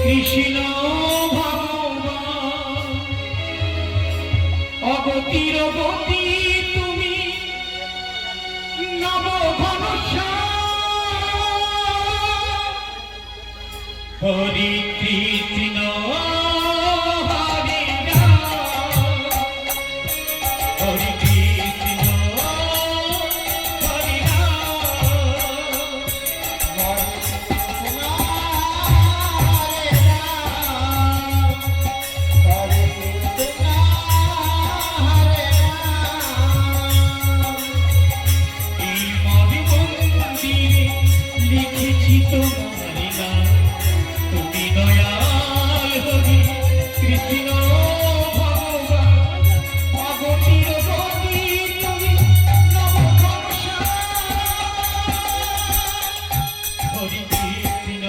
কৃষ্ণ ভগবান অগতির গতি তুমি নব ঘনশ্যাম হরি কৃষ্ণ হরি রাম হরি কৃষ্ণ হরি লিখেছি তোমার নাম তুমি দয়াল হরি কৃষ্ণ ভগবান অগতির গতি তুমি নব ঘনশ্যাম হরি কৃষ্ণ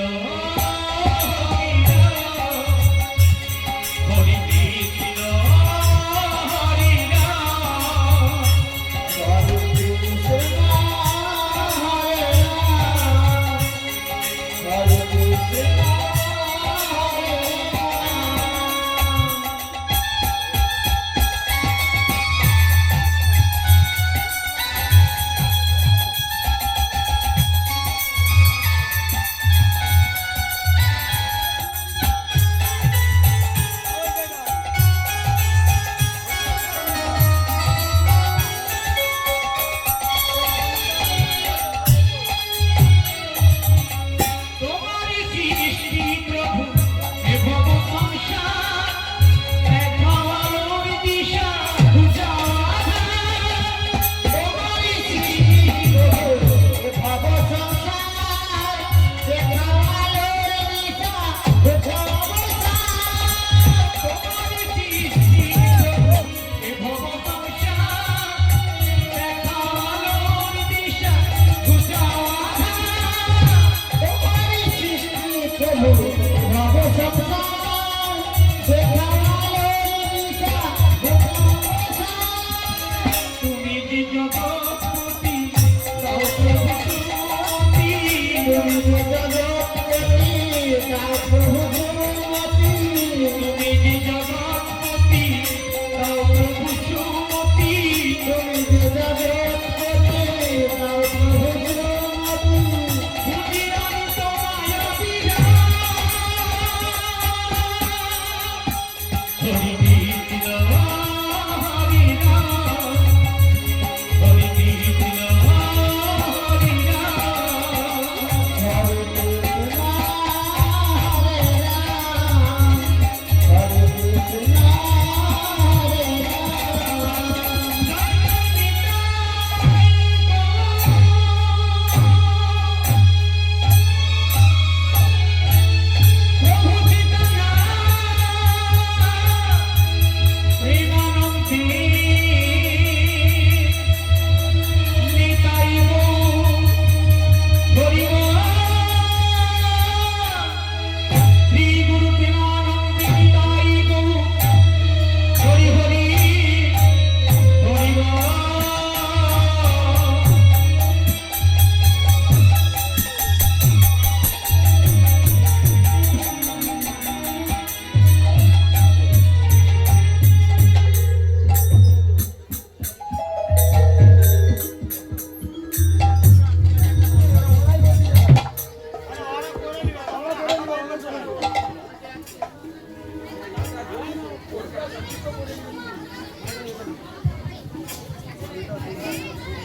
হরি রাম হরি কৃষ্ণ হরি রাম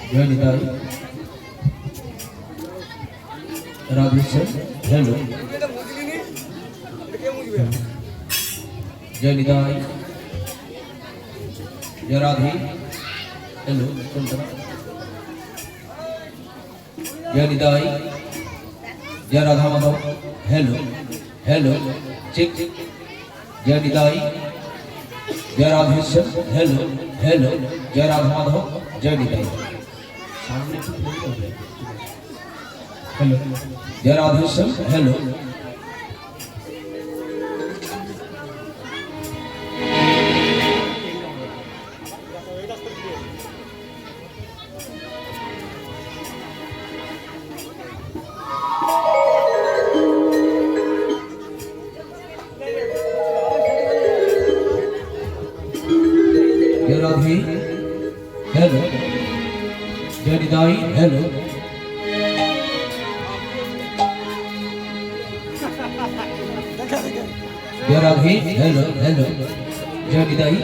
जय निताई राधेश्याम हेलो जय निताई जय राधे हेलो जय निताई जय Radha Madhav hello hello check जय निताई जय राधेश्याम हेलो हेलो जय राधा माधव जय निताई हेलो जय राधेश्याम हेलो রাধে হ্যালো, জয় নিতাই হ্যালো, জয় রাধে হ্যালো হ্যালো, জয় নিতাই,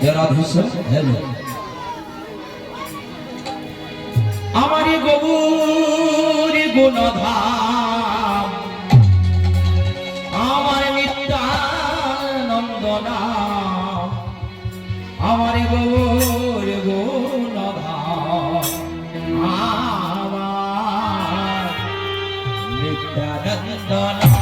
জয় রাধেশ্বর হ্যালো। আমারে গৌর গুণধাম, আমার নিত্যানন্দ নাম, আমারে গৌর গুণধাম, আমার নিত্যানন্দ নাম।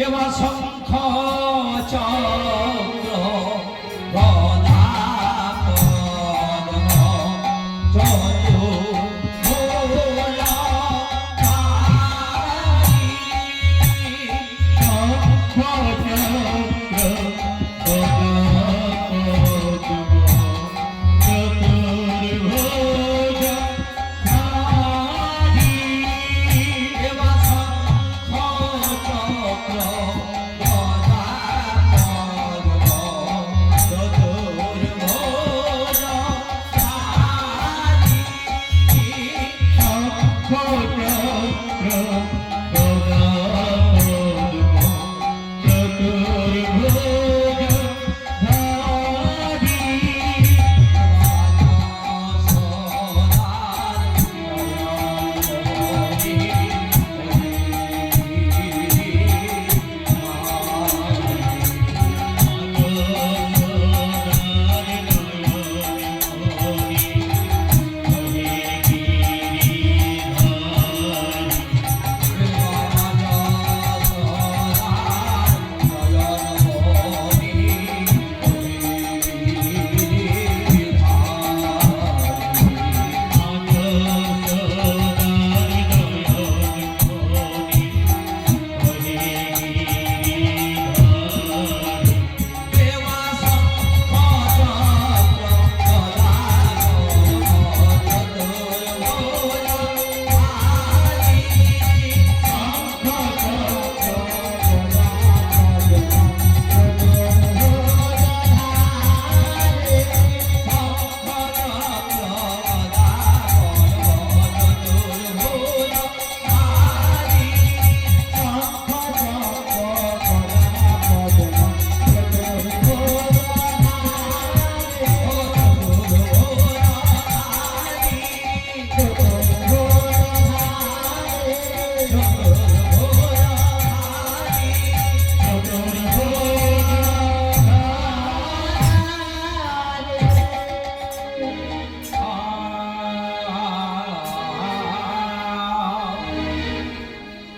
কেবা শঙ্খ চক্র গদা পদ্ম চতুর্ভুজধারী। শঙ্খ চক্র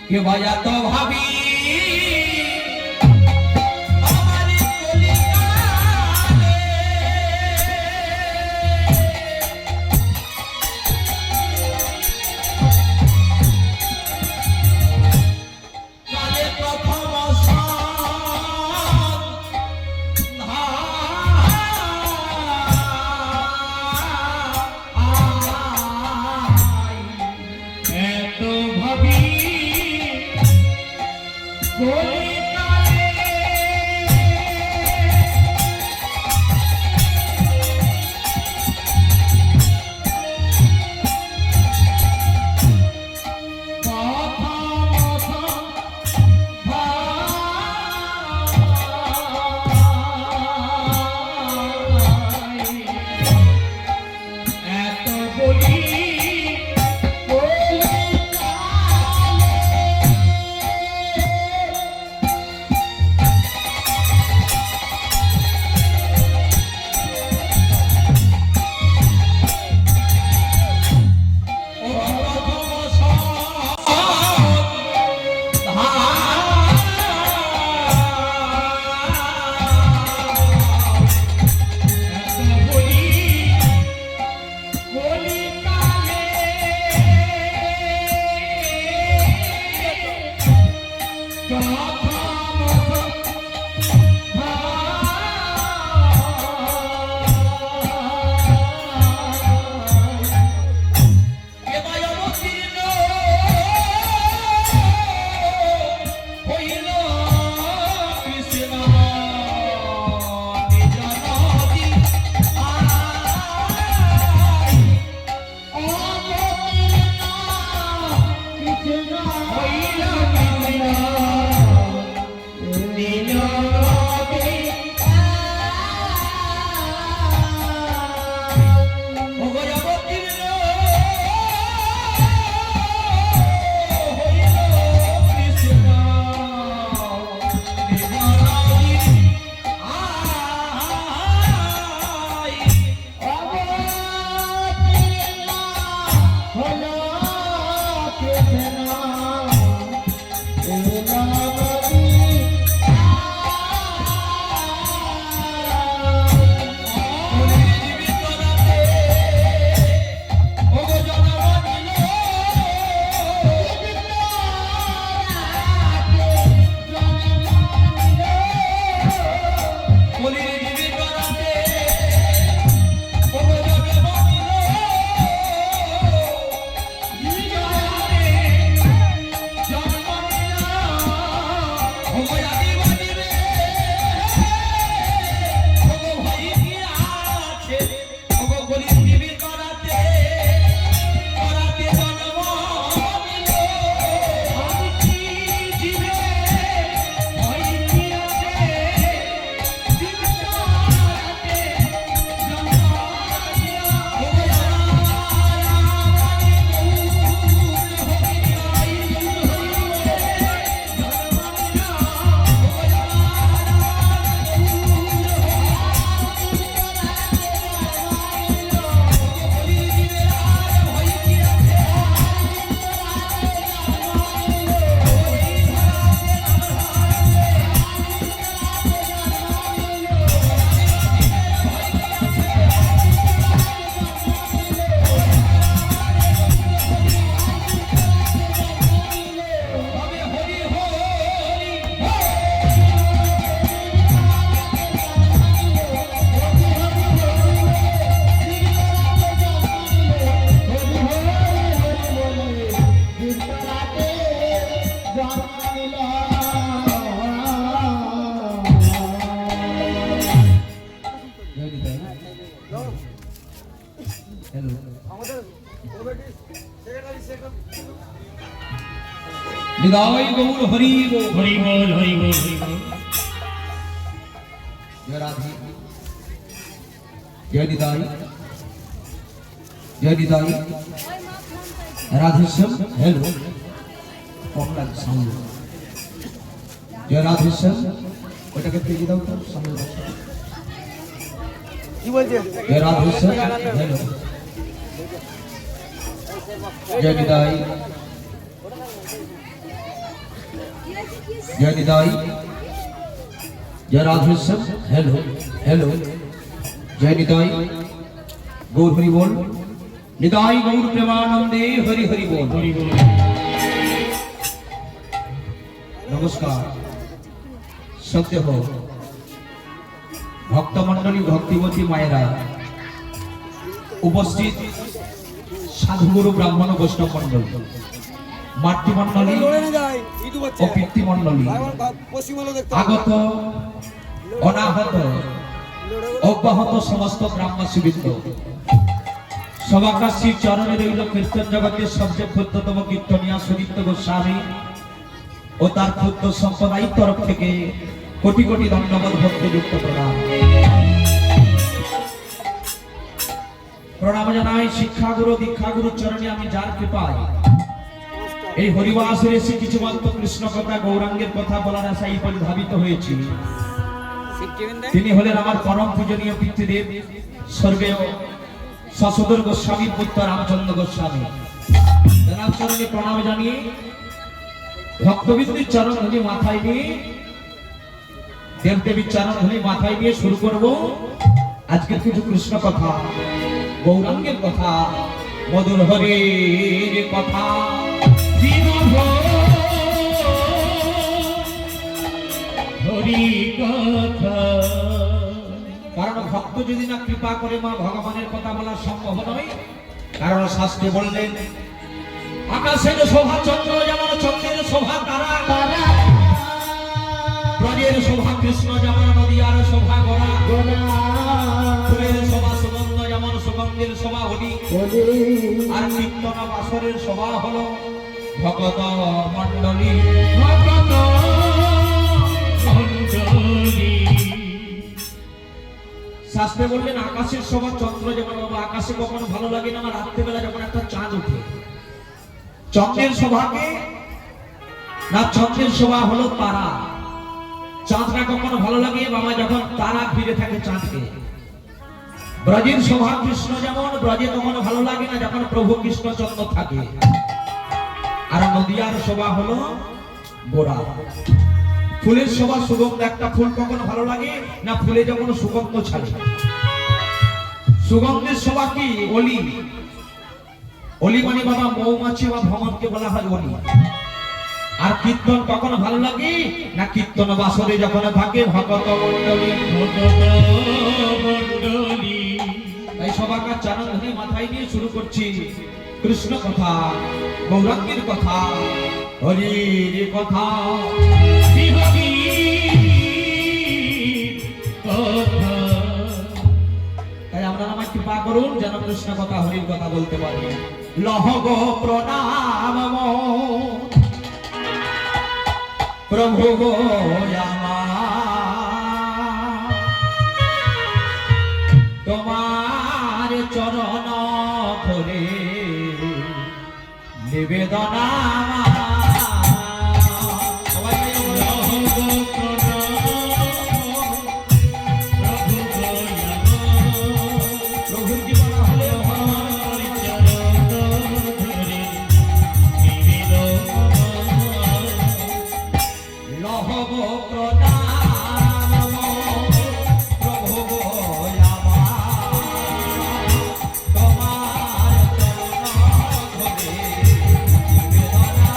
কে ভাইয়া তো ভাবি আমার কলিকালে কালে প্রথম এত ভাবি বলি নিদাই গৌর হরি বল। হরি বল হরি বল হরি বল। জয় রাধে, জয় নিদাই, জয় নিদাই, রাধেশ্যাম হ্যালো, কমলা সাউন্ড, জয় রাধেশ্যাম, ওটাকে ফেলে দাও তো সামনে বসো। কি বলছে? জয় রাধেশ্যাম হ্যালো, জয় নিদাই, জয় নিদাই, জয় রাধেশ্যাম হ্যালো হ্যালো, জয় নিদাই গৌর হরি বল। নিদাই গৌর প্রেমানন্দে হরি হরি বল। হরি বল। নমস্কার, সত্যহ ভক্তমণ্ডলী, ভক্তিবতী মায়েরা, উপস্থিত সাধুগুরু ব্রাহ্মণ বৈষ্ণব মণ্ডল, মাতৃমণ্ডলী লড়ে না যায়, ইদু ও বাচ্চা। পিতৃমণ্ডলী, আমার পশ্চিমবঙ্গ দেখতে আগত অনাহত অব্যাহত সমস্ত গ্রামবাসীবৃন্দ, সবাকার শ্রী চরণে রইল কীর্তন জগতের সবচেয়ে ক্ষুদ্রতম কীর্তনিয়া সুদীপ্ত গোস্বামী ও তার ক্ষুদ্র সম্প্রদায়ের তরফ থেকে কোটি কোটি ধন্যবাদ, ভক্তিযুক্ত প্রণাম। প্রণাম জানাই শিক্ষাগুরু দীক্ষাগুরু চরণে, আমি যার কৃপায় এই হরিবাসরে এসে কিছু মাত্র কৃষ্ণ কথা, গৌরাঙ্গের কথা বলার আশায় পরিধাবিত হয়েছি। তিনি হলেন আমার পরম পূজনীয় পিতৃদেব স্বর্গীয় শশধর গোস্বামীর পুত্র রামচন্দ্র গোস্বামী। জানার চরণে প্রণাম জানিয়ে ভক্তবৃন্দের চরণ ধুলি মাথায় নিয়ে, দেবদেবীর চরণ ধুলি মাথায় নিয়ে শুরু করব আজকের কিছু কৃষ্ণ কথা, গৌরাঙ্গের কথা, মধুর হরির কথা। হরি কথা। কারণ ভক্ত যদি না কৃপা করে মা ভগবানের কথা বলা সম্ভব নয়। কারণ শাস্ত্রে বললেন আকাশের শোভা চন্দ্র যেমন, চন্দ্রের শোভা তারা, ব্রজের শোভা কৃষ্ণ যেমন, নদীয়ার শোভা গোরা, ফুলের শোভা সুগন্ধ যেমন, সুগন্ধের শোভা হলি, আর কীর্তন বাসরের শোভা হলো ভগত মণ্ডলী। ভগত মণ্ডলী। শাস্ত্রে বললেন আকাশের শোভা চন্দ্র যেমন, বাবা আকাশে কখনো ভালো লাগে না আমার রাত্রেবেলা যখন একটা চাঁদ উঠে। চন্দ্রের শোভাকে না, চন্দ্রের শোভা হলো তারা। চাঁদটা কখনো ভালো লাগে বাবা যখন তারা ফিরে থাকে চাঁদকে। ব্রজের শোভা কৃষ্ণ যেমন, ব্রজে কখনো ভালো লাগে না যখন প্রভু কৃষ্ণচন্দ্র থাকে। আর নদিয়ার শোভা হলো গোরা। ফুলের শোভা সুগন্ধ, একটা ফুল কখনো ভালো লাগে না ফুলে যখন সুগন্ধ ছাড়ে। সুগন্ধের শোভা কি? অলি। অলি মানে বাবা মৌমাছি বা ভ্রমণকে বলা হয় অলি। আর কীর্তন কখনো ভালো লাগে না কীর্তন বাসরে যখন থাকে ভগত মণ্ডলী। ভগত মণ্ডলী। তাই সবাকার চরণ ধরে মাথায় নিয়ে শুরু করছি কৃষ্ণ কথা, গৌরাঙ্গের কথা, হরির কথা। তাই আমরা আমার কৃপা করুন যেন কৃষ্ণ কথা, হরির কথা বলতে পারি। লহ গো প্রণাম প্রভু গো আমার, তোমার চরণ ধরে নিবেদনা। সবাই প্রভুর কি বলা হলে লহ গো প্রণাম প্রভু গো আমার, তোমার চরণ ধরে নিবেদনা।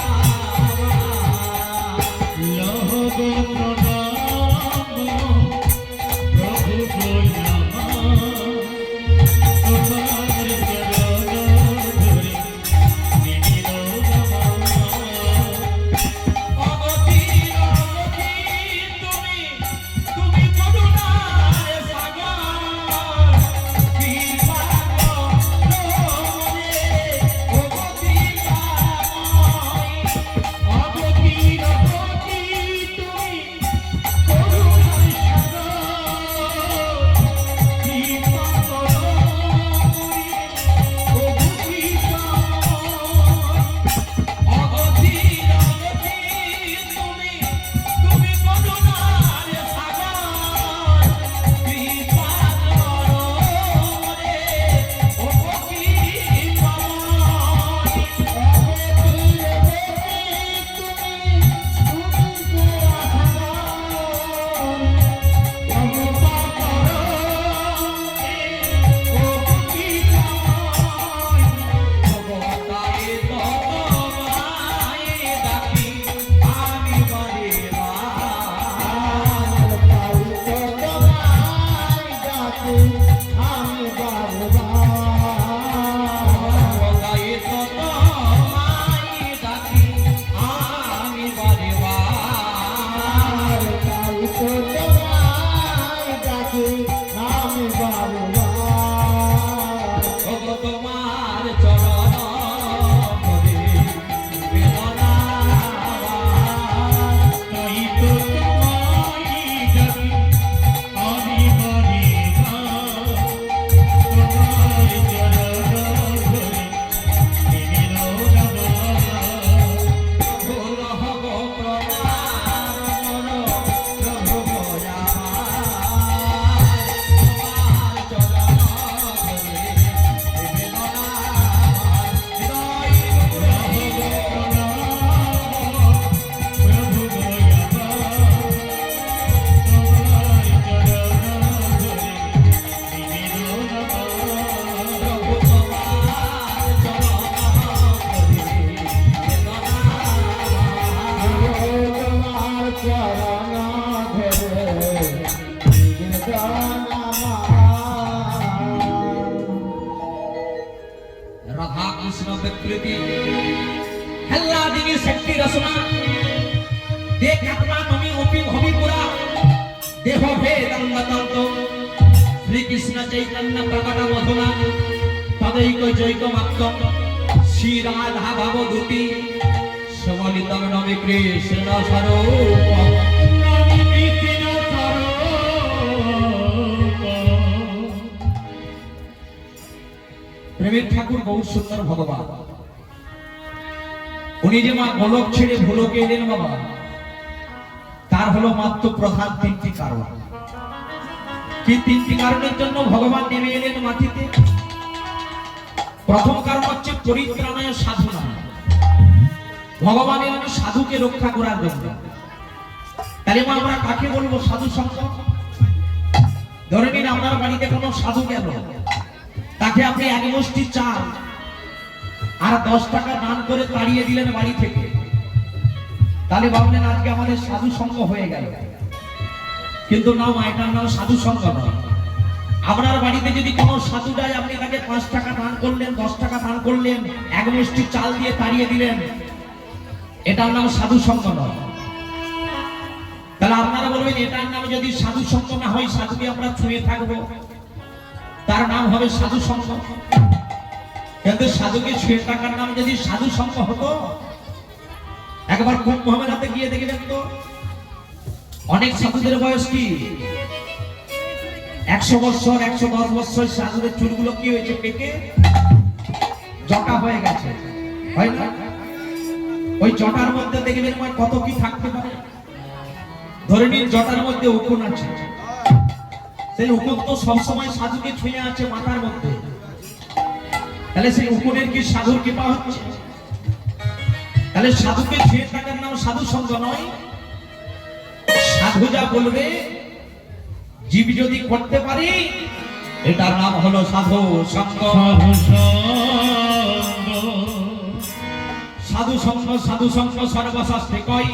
हल्ला दिनी शक्ति रसना देख आत्मा नमी ओपी भवि पुरा देहो भेदं तंतो श्री कृष्ण चैतन्य प्रकट मधुना तदैक जैकमात्तम श्री राधा भवदूती समलितं नमि कृष्ण स्वरूपम নবী কৃষ্ণ স্বরূপ প্রেমের ঠাকুর বহু সুন্দর ভগবান উনি যে মা গোলক ছেড়ে ভুলোকে এলেন বাবা তার হলো মাত্র প্রধান তিনটি কারণ কি তিনটি কারণের জন্য ভগবান নেমে এলেন মাটিতে প্রথম কারণ হচ্ছে পরিত্রাণায় সাধনা ভগবান এলেন সাধুকে রক্ষা করার জন্য তাহলে মা আমরা কাকে বলবো সাধু সঙ্গ ধরে নিন আপনার বাড়িতে কোনো সাধু গেল তাকে আপনি এক মুষ্টি চাল আর 10 টাকা দান করে তাড়িয়ে দিলেন বাড়ি থেকে তাহলে ভাবলেন আজকে আমাদের সাধু সঙ্গ হয়ে গেল কিন্তু না মা এটার নাম সাধু সঙ্গ নয় আপনার বাড়িতে যদি কোনো সাধু যায় আপনি তাকে 5 টাকা দান করলেন 10 টাকা দান করলেন এক মুষ্টি চাল দিয়ে তাড়িয়ে দিলেন এটার নাম সাধু সঙ্গ নয় তাহলে আপনারা বলবেন এটার নাম যদি সাধু সঙ্গ না হয় সাধুকে আমরা ছুঁয়ে থাকবো তার নাম হবে সাধু সঙ্গ কিন্তু সাধুকে ছুঁয়ে থাকার নাম যদি সাধু সঙ্গ হতো একবার কুম্ভ মেলাতে গিয়ে দেখবেন তো অনেক সাধুদের বয়স কি 100 বছর 110 বছর সাধুদের চুলগুলো কি হয়েছে পেকে জটা হয়ে গেছে হয় না ওই জটার মধ্যে দেখবেন কত কি থাকতে পারে ধরে নিন জটার মধ্যে উকুন আছে সেই উকুন তো সবসময় সাধুকে ছুঁয়ে আছে মাথার মধ্যে তাহলে সেই উকুনের কি সাধুর কৃপা হচ্ছে তাহলে সাধুকে ছুঁয়ে থাকার নাম সাধু সঙ্গ নয় সাধু যা বলবে জীব যদি করতে পারি এটার নাম হলো সাধু সঙ্গ সাধু সঙ্গ সর্বশাস্ত্রে কয়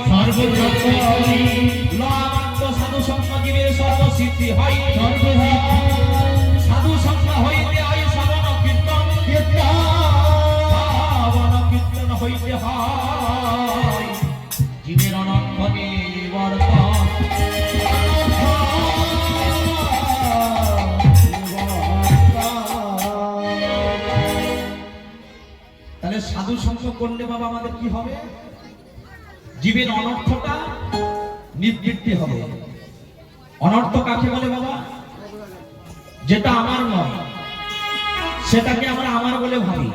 লমাত্র সাধু সঙ্গ জীবের সর্বসিদ্ধি হয় সাধু সঙ্গ হইতে হয় শ্রবণ কীর্তন কীর্তন হইতে হয় জীবের অনন্ত নিবর্তন তাহলে সাধু সঙ্গ করলে বাবা আমাদের কি হবে জীবের অনর্থটা নিবৃত্তি হবে অনর্থ কাকে বলে বাবা যেটা আমার নয় সেটাকে আমরা আমার বলে ভাবি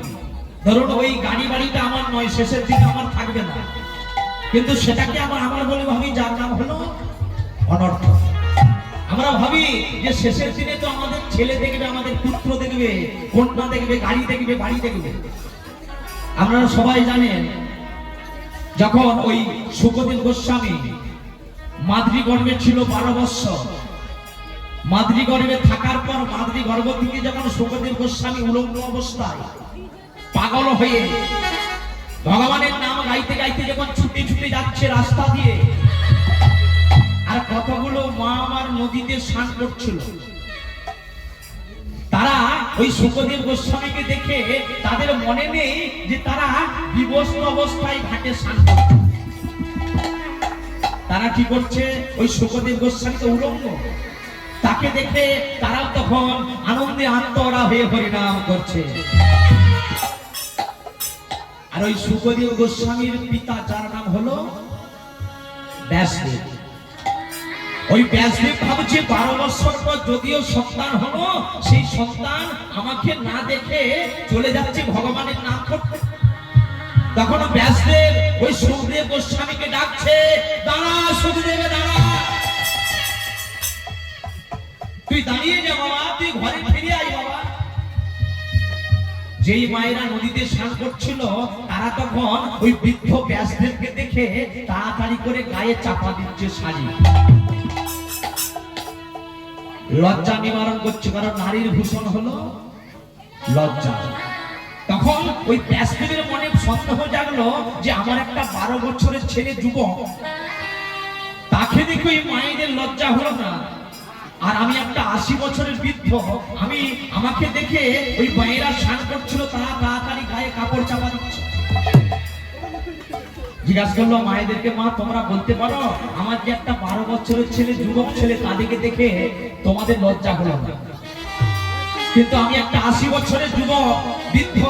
ধরুন ওই গাড়ি বাড়িটা আমার নয় শেষের দিকে আমার থাকবে না কিন্তু সেটাকে আমরা আমার বলে ভাবি যার নাম হলো অনর্থ আমরা ভাবি যে শেষের দিনে তো আমাদের ছেলে দেখবে আমাদের পুত্র দেখবে কন্যা দেখবে গাড়ি দেখবে বাড়ি দেখবে আপনারা সবাই জানেন যখন ওই শুকদেব গোস্বামী মাদ্রি গর্ভে ছিল 12 বছর মাদ্রি গর্ভে থাকার পর মাদ্রি গর্ভ থেকে যখন শুকদেব গোস্বামী উলঙ্গ অবস্থায় পাগল হয়ে ভগবানের নাম গাইতে গাইতে যখন ছুটে ছুটে যাচ্ছে রাস্তা দিয়ে আর কতগুলো মা আমার নদীতে স্নান করছিল তারা ওই শুকদেব গোস্বামীকে দেখে তাদের মনে নেই যে তারা বিবস্ত্র অবস্থায় ঘাটে স্নান করছে তারা কি করছে ওই শুকদেব গোস্বামী তো উলঙ্গ তাকে দেখে তারা তখন আনন্দে আত্মহারা হয়ে হরিনাম করছে আর ওই শুকদেব গোস্বামীর পিতা যার নাম হলো ব্যাসদেব ওই ব্যাসদেব ভাবছে 12 বছর পর যদিও সন্তান হলো সেই সন্তান আমাকে না দেখে চলে যাচ্ছে ভগবানের নাম করতে তখন ব্যাসদেব ওই সুখদেব গোস্বামীকে ডাকছে দাঁড়া সুখদেব দাঁড়া তুই দাঁড়িয়ে যা বাবা তুই ঘরে ফিরে আয় বাবা যেই মায়েরা নদীতে স্নান করছিল তারা তখন ওই বৃদ্ধ ব্যাসদেবকে দেখে তাড়াতাড়ি করে গায়ে চাপা দিচ্ছে শাড়ি লজ্জা নিবারণ করছে কারণ নারীর ভূষণ হলো লজ্জা তখন ওই ব্যাসদেবের মনে সন্দেহ জাগলো যে আমার একটা 12 বছরের ছেলে যুবক তাকে দেখে ওই মায়েদের লজ্জা হলো না আর আমি একটা 80 বছরের বৃদ্ধ আমি আমাকে দেখে ওই মায়েরা স্নান করছিল তারা তাড়াতাড়ি গায়ে কাপড় চাপা দিচ্ছে জিজ্ঞাসা করলো মায়েদেরকে, মা তোমরা বলতে পারো আমার যে একটা 12 বছরের ছেলে, যুবক ছেলে, তাদেরকে দেখে তোমাদের লজ্জা হলো না, কিন্তু আমি একটা 80 বছরের যুবক বৃদ্ধ,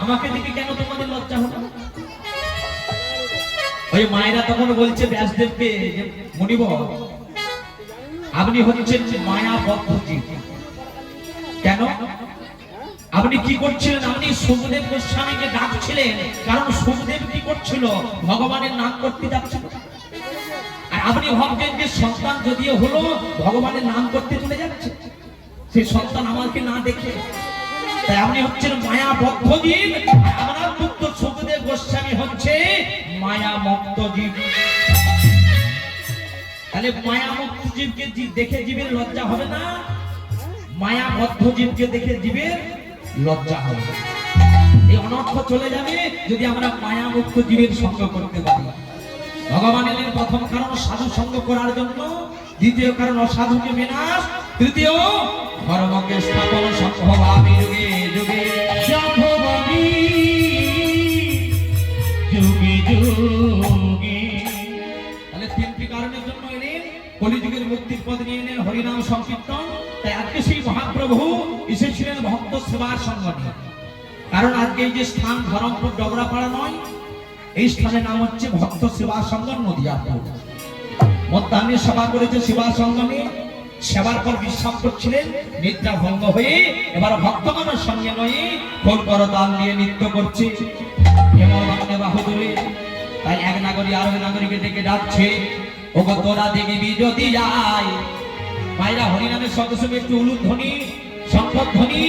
আমাকে দেখে কেন তোমাদের লজ্জা হলো না? ওই মায়েরা তখন বলছে ব্যাসদেবকে, যে মুনিবর আপনি হচ্ছেন মায়া বদ্ধ জীব। কেন? আপনি কি করছিলেন? আপনি সুখদেব গোস্বামীকে ডাকছিলেন, কারণ সুখদেব কি করছিল? ভগবানের নাম করতে যাচ্ছিল। আর আপনি ভাবছেন যে সন্তান যদিও হলো, ভগবানের নাম করতে চলে যাচ্ছে, সেই সন্তান আমাকে না দেখে। তাই আপনি হচ্ছেন মায়া বদ্ধ জীব, আর আমার পুত্র সুখদেব গোস্বামী হচ্ছে মায়া মুক্ত জীব। তাহলে মায়া মুক্ত জীবকে দেখে জীবের লজ্জা হবে না, মায়া বদ্ধ জীবকে দেখে জীবের লজ্জা হবে। এই অনর্থ চলে যাবে যদি আমরা মায়া মুক্ত জীবের সঙ্গ করতে পারি। ভগবান এলেন প্রথম কারণ সাধু সঙ্গ করার জন্য, দ্বিতীয় কারণ অসাধুকে বিনাশ, তৃতীয় ধর্মকে স্থাপন সম্ভবামি যুগে যুগে সম্ভবামি যুগে যুগে। তাহলে তিনটি কারণের জন্য এলেন, কলিযুগের মুক্তির পথ নিয়ে এলেন হরিনাম সংকীর্তন। তাই আজকে সেই মহাপ্রভু এসেছিলেন ভক্ত সেবার সঙ্গ নিয়ে। কারণ আজকে এই যে স্থান ধরমপুর ডগরাপাড়া নয়, এই স্থানের নাম হচ্ছে ভক্ত সেবা সঙ্গ নদিয়াপুর। মধ্যাহ্নে সেবা করেছে সেবা সঙ্গ নিয়ে, সেবার পর বিশ্রাম করছিলেন, নিদ্রা ভঙ্গ হয়ে এবার ভক্তগণের সঙ্গে নয় খোল করতাল নিয়ে নৃত্য করছে হেমবান্নে বাহুদুরে। তাই এক নাগরী আর এক নাগরীকে ডেকে ডাকছে, ওগো তোরা দেখবি যদি যায়। মায়েরা হরিনামের সঙ্গে সঙ্গে একটু উলুধ্বনি, শঙ্খধ্বনি,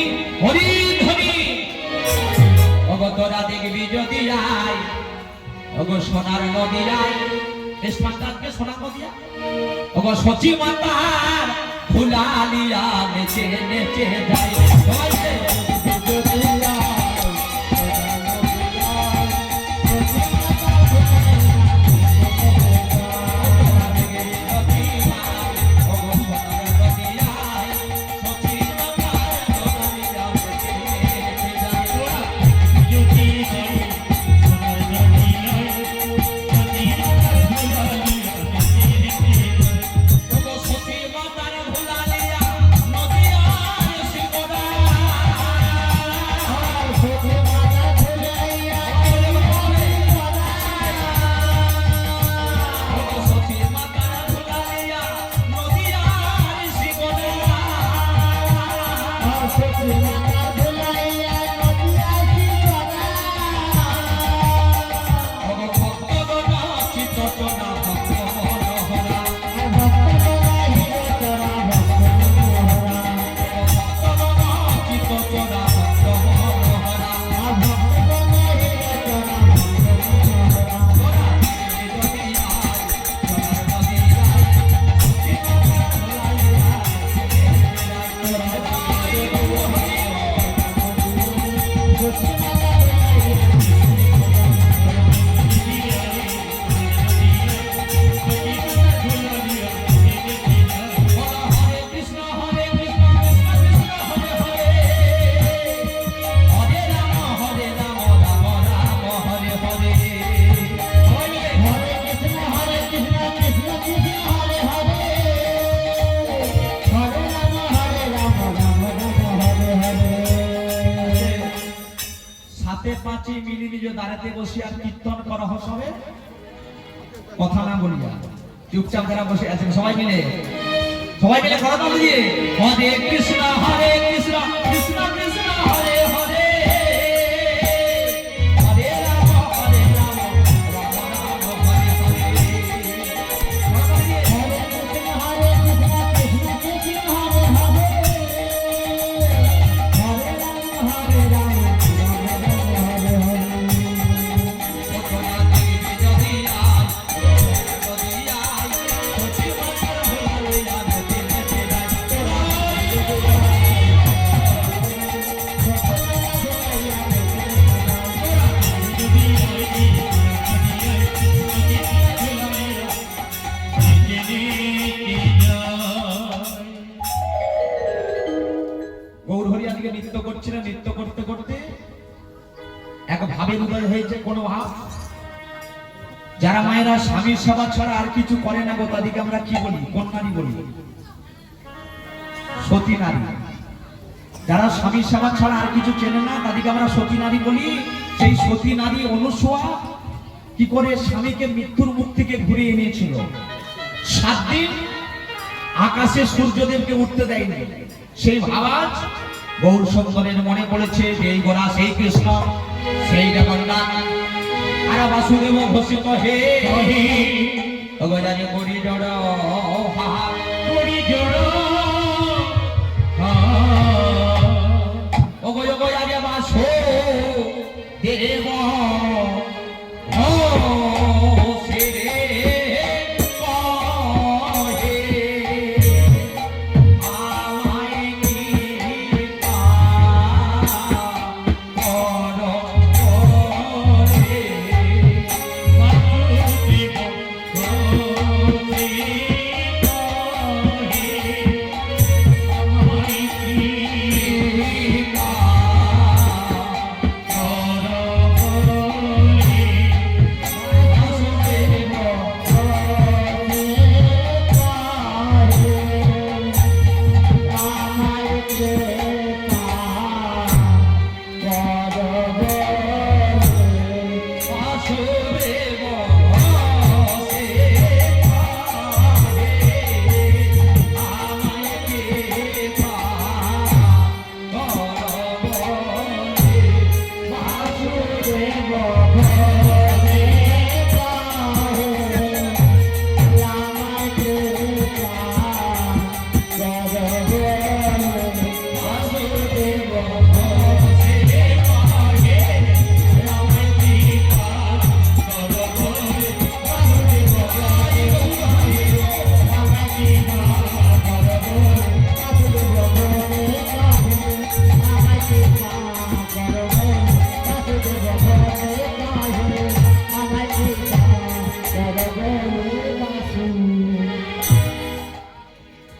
হরিধ্বনি। ওগো তোরা দেখবি যদি যায়, ওগো সোনার নদিয়ায়, এই স্থানটাকে সোনার নদিয়া। ওগো সচি মাতার ফুলালিয়া নেচে নেচে যায়। পাঁচি মিলি নিজ দাঁড়াতে বসিয়া কীর্তন করা হবে, কথা না বলিয়া চুপচাপ যারা বসে আছেন সবাই মিলে করতাল দিয়ে হরে কৃষ্ণ কৃষ্ণ কৃষ্ণ হরে হরে, হরে রাম হরে রাম, রাম রাম হরে হরে। নৃত্য করছিলেন, নৃত্য করতে করতে এক ভাবের উদয় হয়েছে। কোন ভাব? যারা মায়েরা স্বামীর সেবা ছাড়া আর কিছু করে না গো তাদেরকে আমরা কি বলি, কোন নারী বলি? সতী নারী। যারা স্বামীর সেবা ছাড়া আর কিছু চেনে না তাদেরকে আমরা সতী নারী বলি। সেই সতী নারী অনুসূয়া কি করে স্বামীকে মৃত্যুর মুখ থেকে ঘুরে এনেছিল। 7 দিন আকাশে সূর্যদেবকে উঠতে দেয়নি। সেই ভাবাজ গৌর সুন্দরের মনে পড়েছে যে এই গোরা সেই কৃষ্ণ, সেই জগন্নাথ আর বাসুদেব ঘোষিত হে অগজারে করি জড় হাহা করি জড় অগজারে বাসো দেব ও সেরে কহে আমায় কৃপা করো রে। বাসুদেব গোপী কহে আমায় কৃপা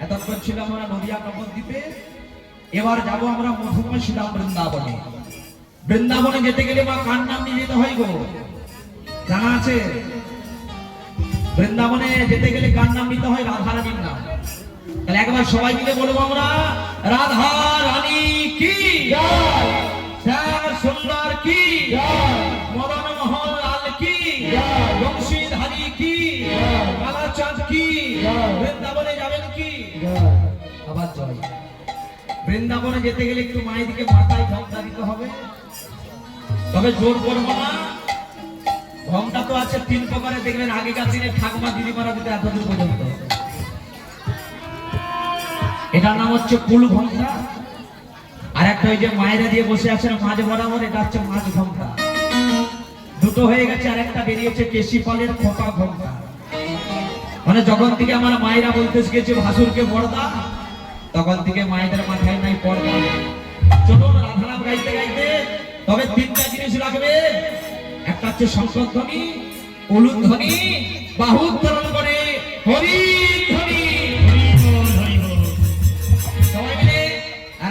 এতক্ষণ ছিল আমরা নদিয়া নবদ্বীপে, এবার যাব আমরা মধুময় শ্রীরাম বৃন্দাবনে। বৃন্দাবনে যেতে গেলে মা কার নাম নিয়ে যেতে হয় গো, জানা আছে? বৃন্দাবনে যেতে গেলে কার নাম নিতে হয়? রাধা রানীর নাম। তাহলে একবার সবাই মিলে বলবো আমরা রাধা রানী কি জয়, শ্যাম সুন্দর কি জয়, মদন মোহন লাল কি জয়, বংশীধারী কি জয়, কালাচাঁদ কি জয়। বৃন্দাবনে যাবেন কি জয়, আবার জয়। বৃন্দাবনে যেতে গেলে একটু মায়ের দিকে মাথায় ঘোমটা দিতে হবে, তবে জোর করবো না। ঘোমটা তো আছে 3 প্রকারের, দেখবেন আগেকার দিনে ঠাকুমা দিদিমারা দিতে এতদূর পর্যন্ত। এটার নাম হচ্ছে কুল ঘোমটা, আর একটা ওই যে মায়েরা দিয়ে বসে আছেন মাঝ বরাবর, এটা হচ্ছে মাঝ ঘোমটা। দুটো হয়ে গেছে, আর একটা বেরিয়েছে কেশি ফলের খোপা ঘোমটা। মানে যখন থেকে আমার মায়েরা বলতে শিখেছে ভাসুরকে বড়দা, তখন থেকে মায়েদের মাথায় নাই পর্দা। চলুন রাধারাম গাইতে গাইতে, তবে 3টা জিনিস লাগবে। একটা হচ্ছে শঙ্করধ্বনি, উলুধ্বনি, বাহু উত্তোলন করে হরি ধ্বনি। সবাই মিলে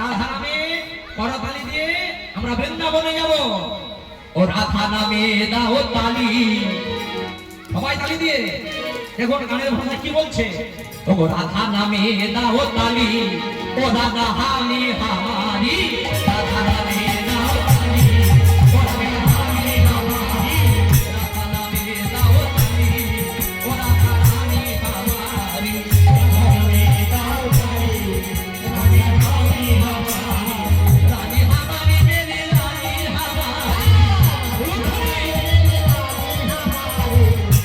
রাধা নামে করতালি দিয়ে আমরা বৃন্দাবনে যাব। ও রাধা নামে দাও তালি, সবাই তালি দিয়ে। দেখুন গানের ভাষা কি বলছে, ও রাধা নামে দাও তালি, ও রাধা হানি হামারি, রাধা নামে দাও তালি, ও রাধা হানি হামারি, রাধা নামে দাও তালি, ও রাধা হানি হামারি, রাধা নামে দাও তালি, রাধা হানি হামারি, রানী হামারি মেরে রানী হামারি,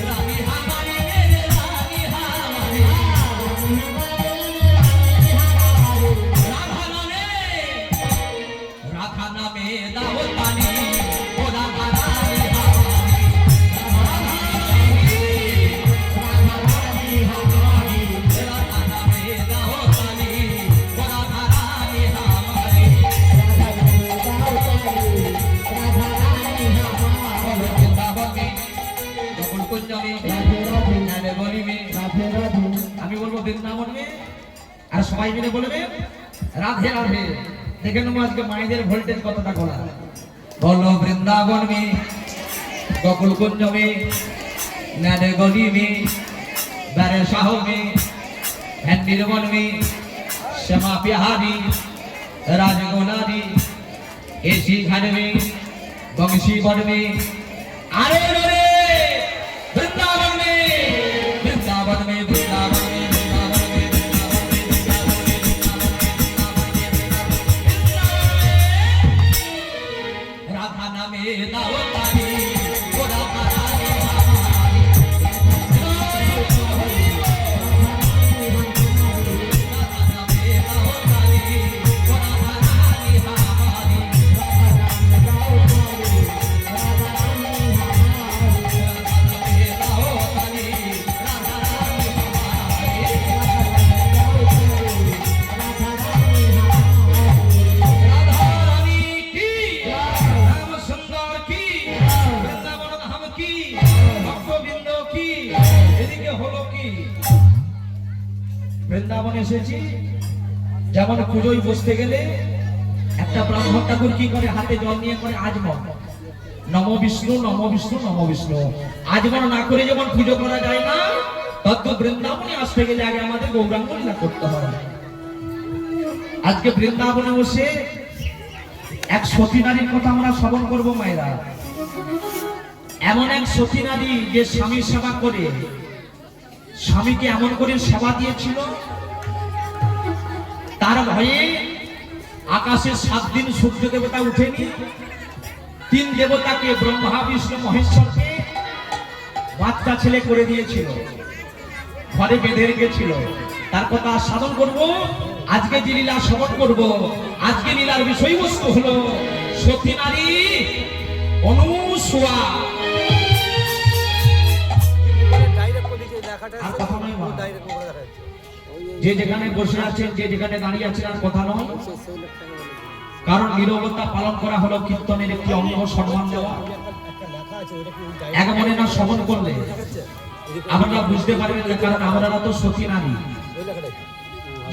রানী হামারি মেরে রানী হামারি। রাধা নামে দাও তালি, ও রাধা রানী হামারি, রাধা নামে দাও তালি, ও রাধা রানী হামারি। বৃন্দাবনে যখন কুঞ্জমে যাবে বলিবে, আমি বলবো বৃন্দাবন মে, আর সবাই মিলে বলবে রাধে রাধে। দেখে নেবো আজকে মায়েদের ভোল্টেজ কতটা করা। বলো বৃন্দাবন মে, গোকুল কুঞ্জ মে, नैन गली में बैरे शाहों में निर्मल में श्यामा बिहारी राजगोनारी एसी घर में बंशी वन में अरे रे वृंदावन में वृंदावन में वृंदावन में वृंदावन में राधा नामे दावतारी ओ राधा रानी हमारी राधा नामे दावतारी ओ राधा रानी हमारी বৃন্দাবন এসেছি যেমন পুজোয় বসতে গেলে একটা ব্রাহ্মণ ঠাকুর কি করে হাতে জল নিয়ে করে আজমন নম বিষ্ণু নম বিষ্ণু নম বিষ্ণু আজমন না করে যেমন পুজো করা যায় না তত বৃন্দাবনে আসতে গেলে আগে আমাদের গৌরাঙ্গ লীলা করতে হবে। আজকে বৃন্দাবনে বসে এক সতী নারীর কথা আমরা শ্রবণ করবো মায়েরা। এমন এক সতী নারী যে স্বামীর সেবা করে স্বামীকে এমন করে সেবা দিয়েছিল তার ভয়ে আকাশে 7 দিন সূর্য দেবতা উঠেনি, 3 দেবতাকে ব্রহ্মা বিষ্ণু মহেশ্বরকে বাচ্চা ছেলে করে দিয়েছিল, ঘরে বেঁধে রেখেছিল। তার কথা সাধন করব আজকে যে লীলা শ্রবণ করব। আজকে লীলার বিষয়বস্তু হলো সতী নারী অনুসূয়া। আর কথা নয় মা, যে যেখানে বসে আছেন যে যেখানে দাঁড়িয়ে আছেন আর কথা নয়, কারণ নীরবতা পালন করা হলো কীর্তনের একটি অঙ্গ, সম্মান দেওয়া। এক মনে না শ্রবণ করলে আমরা বুঝতে পারবেন না, কারণ আমরা তো সতী নারী।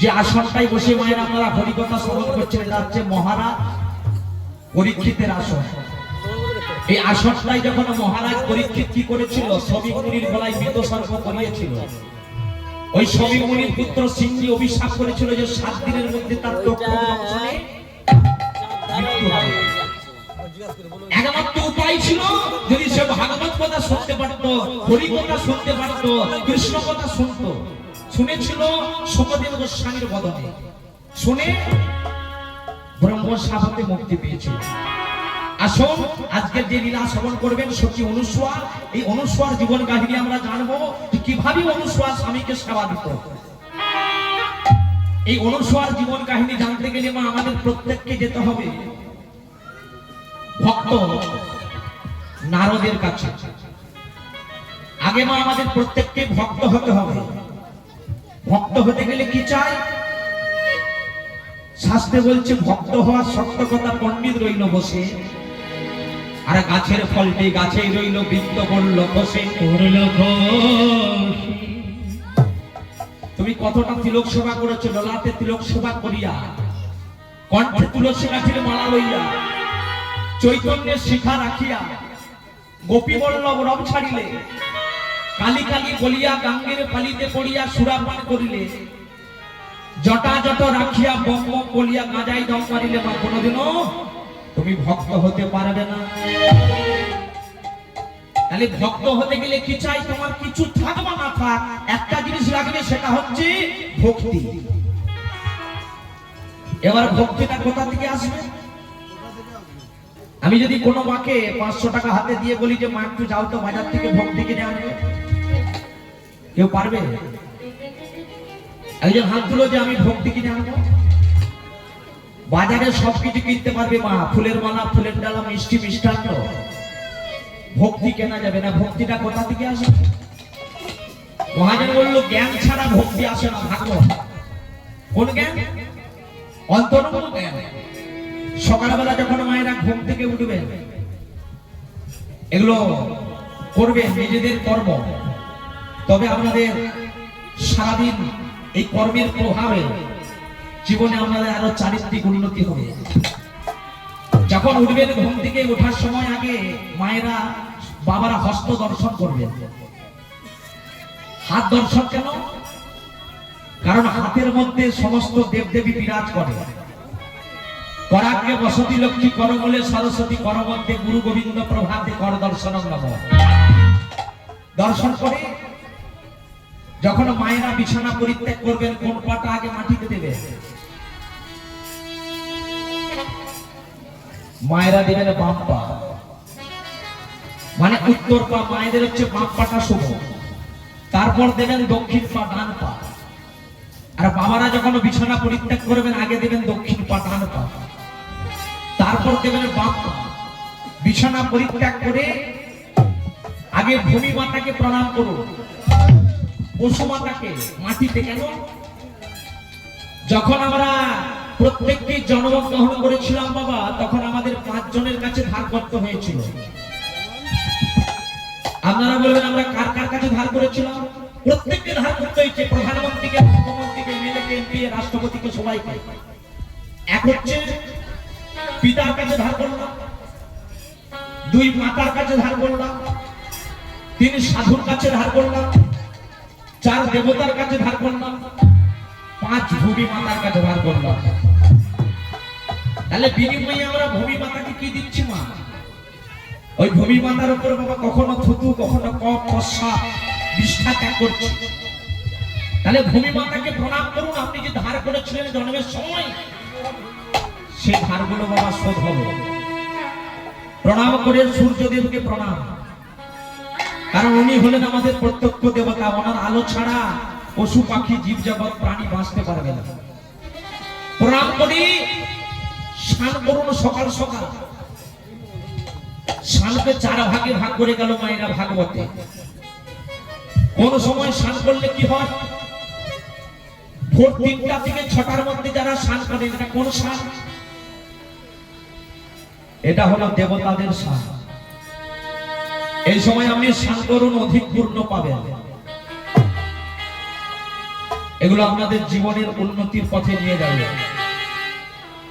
যে আসনটাই বসে মায়ের আপনারা হরিকথা শ্রবণ করছেন এটা হচ্ছে মহারাজ পরীক্ষিতের আসন। এই আসনটাই যখন মহারাজ পরীক্ষিত কি করেছিল, সবি মুনির গলায় মৃত সর্প করিয়েছিল। ওই সবি মুনির পুত্র সিংহী অভিশাপ করেছিল যে 7 দিনের মধ্যে তার দক্ষিণে মৃত্যু হবে। একমাত্র উপায় ছিল যদি সে ভাগবত কথা শুনতে পারত, হরি কথা শুনতে পারত, কৃষ্ণ কথা শুনত। শুনেছিল সুখদেব গোস্বামীর বদনে, শুনে ব্রহ্ম শাপ হতে মুক্তি পেয়েছিল। আসুন আজকের যে লীলা শ্রবণ করবেন সতী অনুসূয়া, এই অনুসূয়ার জীবন কাহিনী আমরা জানবো কিভাবে অনুসূয়া স্বামীকে সেবা দিত। এই অনুসূয়ার জীবন কাহিনী জানতে গেলে মা আমাদের প্রত্যেককে যেতে হবে ভক্ত নারদের কাছে। আগে মা আমাদের প্রত্যেককে ভক্ত হতে হবে। ভক্ত হতে গেলে কি চাই? শাস্ত্রে বলছে ভক্ত হওয়ার সত্য কথা পণ্ডিত রইল বসে, আর গাছের ফলটি গাছেই রইল বৃত্ত বলল বসে। তুমি কতটা তিলক সেবা করেছো, ডলাতে তিলক সেবা করিয়া, কণ্ঠে তুলসী গাছের মালা লইয়া, চৈতন্যের শিখা রাখিয়া, গোপী বল্লভ রব ছাড়িলে, কালী কালী বলিয়া গাঙ্গের পালিতে পড়িয়া সুরাপান করিলে, জটা জট রাখিয়া বম বম বলিয়া গাঁজাই দম মারিলে মা কোনোদিনও তুমি ভক্ত হতে পারবে না। তাহলে ভক্ত হতে গেলে কি চাই? তোমার কিছু থাকবা না থাক, একটা জিনিস লাগবে, সেটা হচ্ছে ভক্তি। এবার ভক্তিটা কোথা থেকে আসবে? আমি যদি কোনো মাকে 500 টাকা হাতে দিয়ে বলি যে মা একটু যাও তো বাজার থেকে ভক্তি কিনে আনবে, কেউ পারবে? একজন হাত তুলো যে আমি ভক্তি কিনে আনবো। বাজারে সবকিছু কিনতে পারবে মা, ফুলের মালা, ফুলের ডালা, মিষ্টি মিষ্টান্ন, ভক্তি কেনা যাবে না। ভক্তিটা কোথা থেকে আসবে? মহাজন বলল জ্ঞান ছাড়া ভক্তি আসে না। ভাগ্য কোন জ্ঞান? অন্তরঙ্গ জ্ঞান। সকালবেলা যখন মায়েরা ঘুম থেকে উঠবেন, এগুলো করবেন নিজেদের কর্ম, তবে আপনাদের সারাদিন এই কর্মের প্রভাবে জীবনে আপনাদের আরো চারিত্রিক উন্নতি হবে। যখন উঠবেন ঘুম থেকে ওঠার সময় আগে মায়েরা বাবারা হস্ত দর্শন করবেন। হাত দর্শন কেন? কারণ হাতের মধ্যে সমস্ত দেবদেবী বিরাজ করে। করাগ্যে বসতি লক্ষ্মী করমূলে সরস্বতী করমধ্যে গুরু গোবিন্দ প্রভাতে কর দর্শন নম। দর্শন করে যখন মায়েরা বিছানা পরিত্যাগ করবেন কোন পাটা আগে মাটিতে দেবে? মায়েরা দেবেন বাম পা, মানে উত্তর পা। মায়েদের হচ্ছে বাম পাটা শুভ। তারপর দেবেন দক্ষিণ পা, ডান পা। আর বাবারা যখন বিছানা পরিত্যাগ করবেন আগে দেবেন দক্ষিণ পা, ডান পা। তারপর দেবেন বাম পা। বিছানা পরিত্যাগ করে আগে ভূমি মাতাকে প্রণাম করুন, পশু মাতাকে মাটিতে। কেন? যখন আমরা প্রত্যেককে জন্মগ্রহণ করেছিলাম বাবা, তখন আমাদের 5 জনের কাছে ধার করতে হয়েছিল। আপনারা বলবেন আমরা কার কার কাছে ধার করেছিলাম? প্রত্যেককে ধার করতে হয়েছে, প্রধানমন্ত্রীকে, মুখ্যমন্ত্রীকে, এমএলএকে, এমপি, রাষ্ট্রপতিকে, সবাইকে। এক হচ্ছে পিতার কাছে ধার করলাম, 2 মাতার কাছে ধার করলাম, 3 সাধুর কাছে ধার করলাম, 4 দেবতার কাছে ধার করলাম, 5 ভূমি মাতার কাছে ধার করলাম। তাহলে বিনিময়ে আমরা ভূমি মাতাকে কি দিচ্ছি? মা। ওই ভূমি মাতার উপর বাবা কখনো থুতু, কখনো কপ, প্রস্রাব, বিষ্ঠা ত্যাগ করছে। তাহলে ভূমি মাতাকে প্রণাম করুন। আপনি যে ধার করেছিলেন জন্মের সময়, সেই ধারগুলো বাবা শোধ হবে। প্রণাম করে সূর্যদেবকে প্রণাম, কারণ উনি হলেন আমাদের প্রত্যক্ষ দেবতা। ওনার আলো ছাড়া পশু পাখি জীবজগৎ প্রাণী বাঁচতে পারবে না। প্রণাম করি। স্নান করুন সকাল সকাল। স্নানকে 4 ভাগে ভাগ করে গেল মায়েরা ভাগবতে। কোন সময় স্নান করলে কি হয়? ভোর 3টা থেকে 6টার মধ্যে যারা স্নান করেন, এটা কোন স্নান? এটা হলো দেবতাদের স্নান। এই সময় আপনি স্নান করুন, অধিক পূর্ণ পাবেন। এগুলো আপনাদের জীবনের উন্নতির পথে নিয়ে যাবে।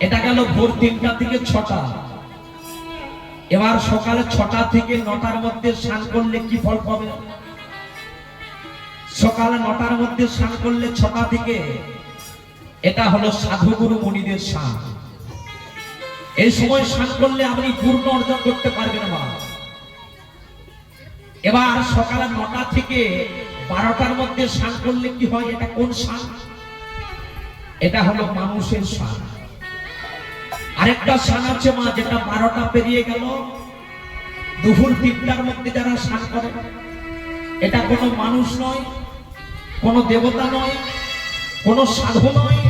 এটা গেল ভোর 3টা থেকে 6টা। এবার সকালে 6টা থেকে 9টার মধ্যে স্নান করলে কি ফল পাবে? সকালে 9টার মধ্যে স্নান করলে 6টা থেকে, এটা হলো সাধুগুরু মুনিদের স্নান। এই সময় স্নান করলে আপনি পূর্ণ অর্জন করতে পারবেন না। এবার সকালে 9টা থেকে 12টার মধ্যে স্নান করলে কি হয়? এটা কোন স্নান? এটা হলো মানুষের স্নান। আরেকটা স্নান আছে মা, যেটা 12টা পেরিয়ে গেল, দুপুর 3টার মধ্যে যারা স্নান করে, এটা কোনো মানুষ নয়, কোনো দেবতা নয়, কোনো সাধু নয়,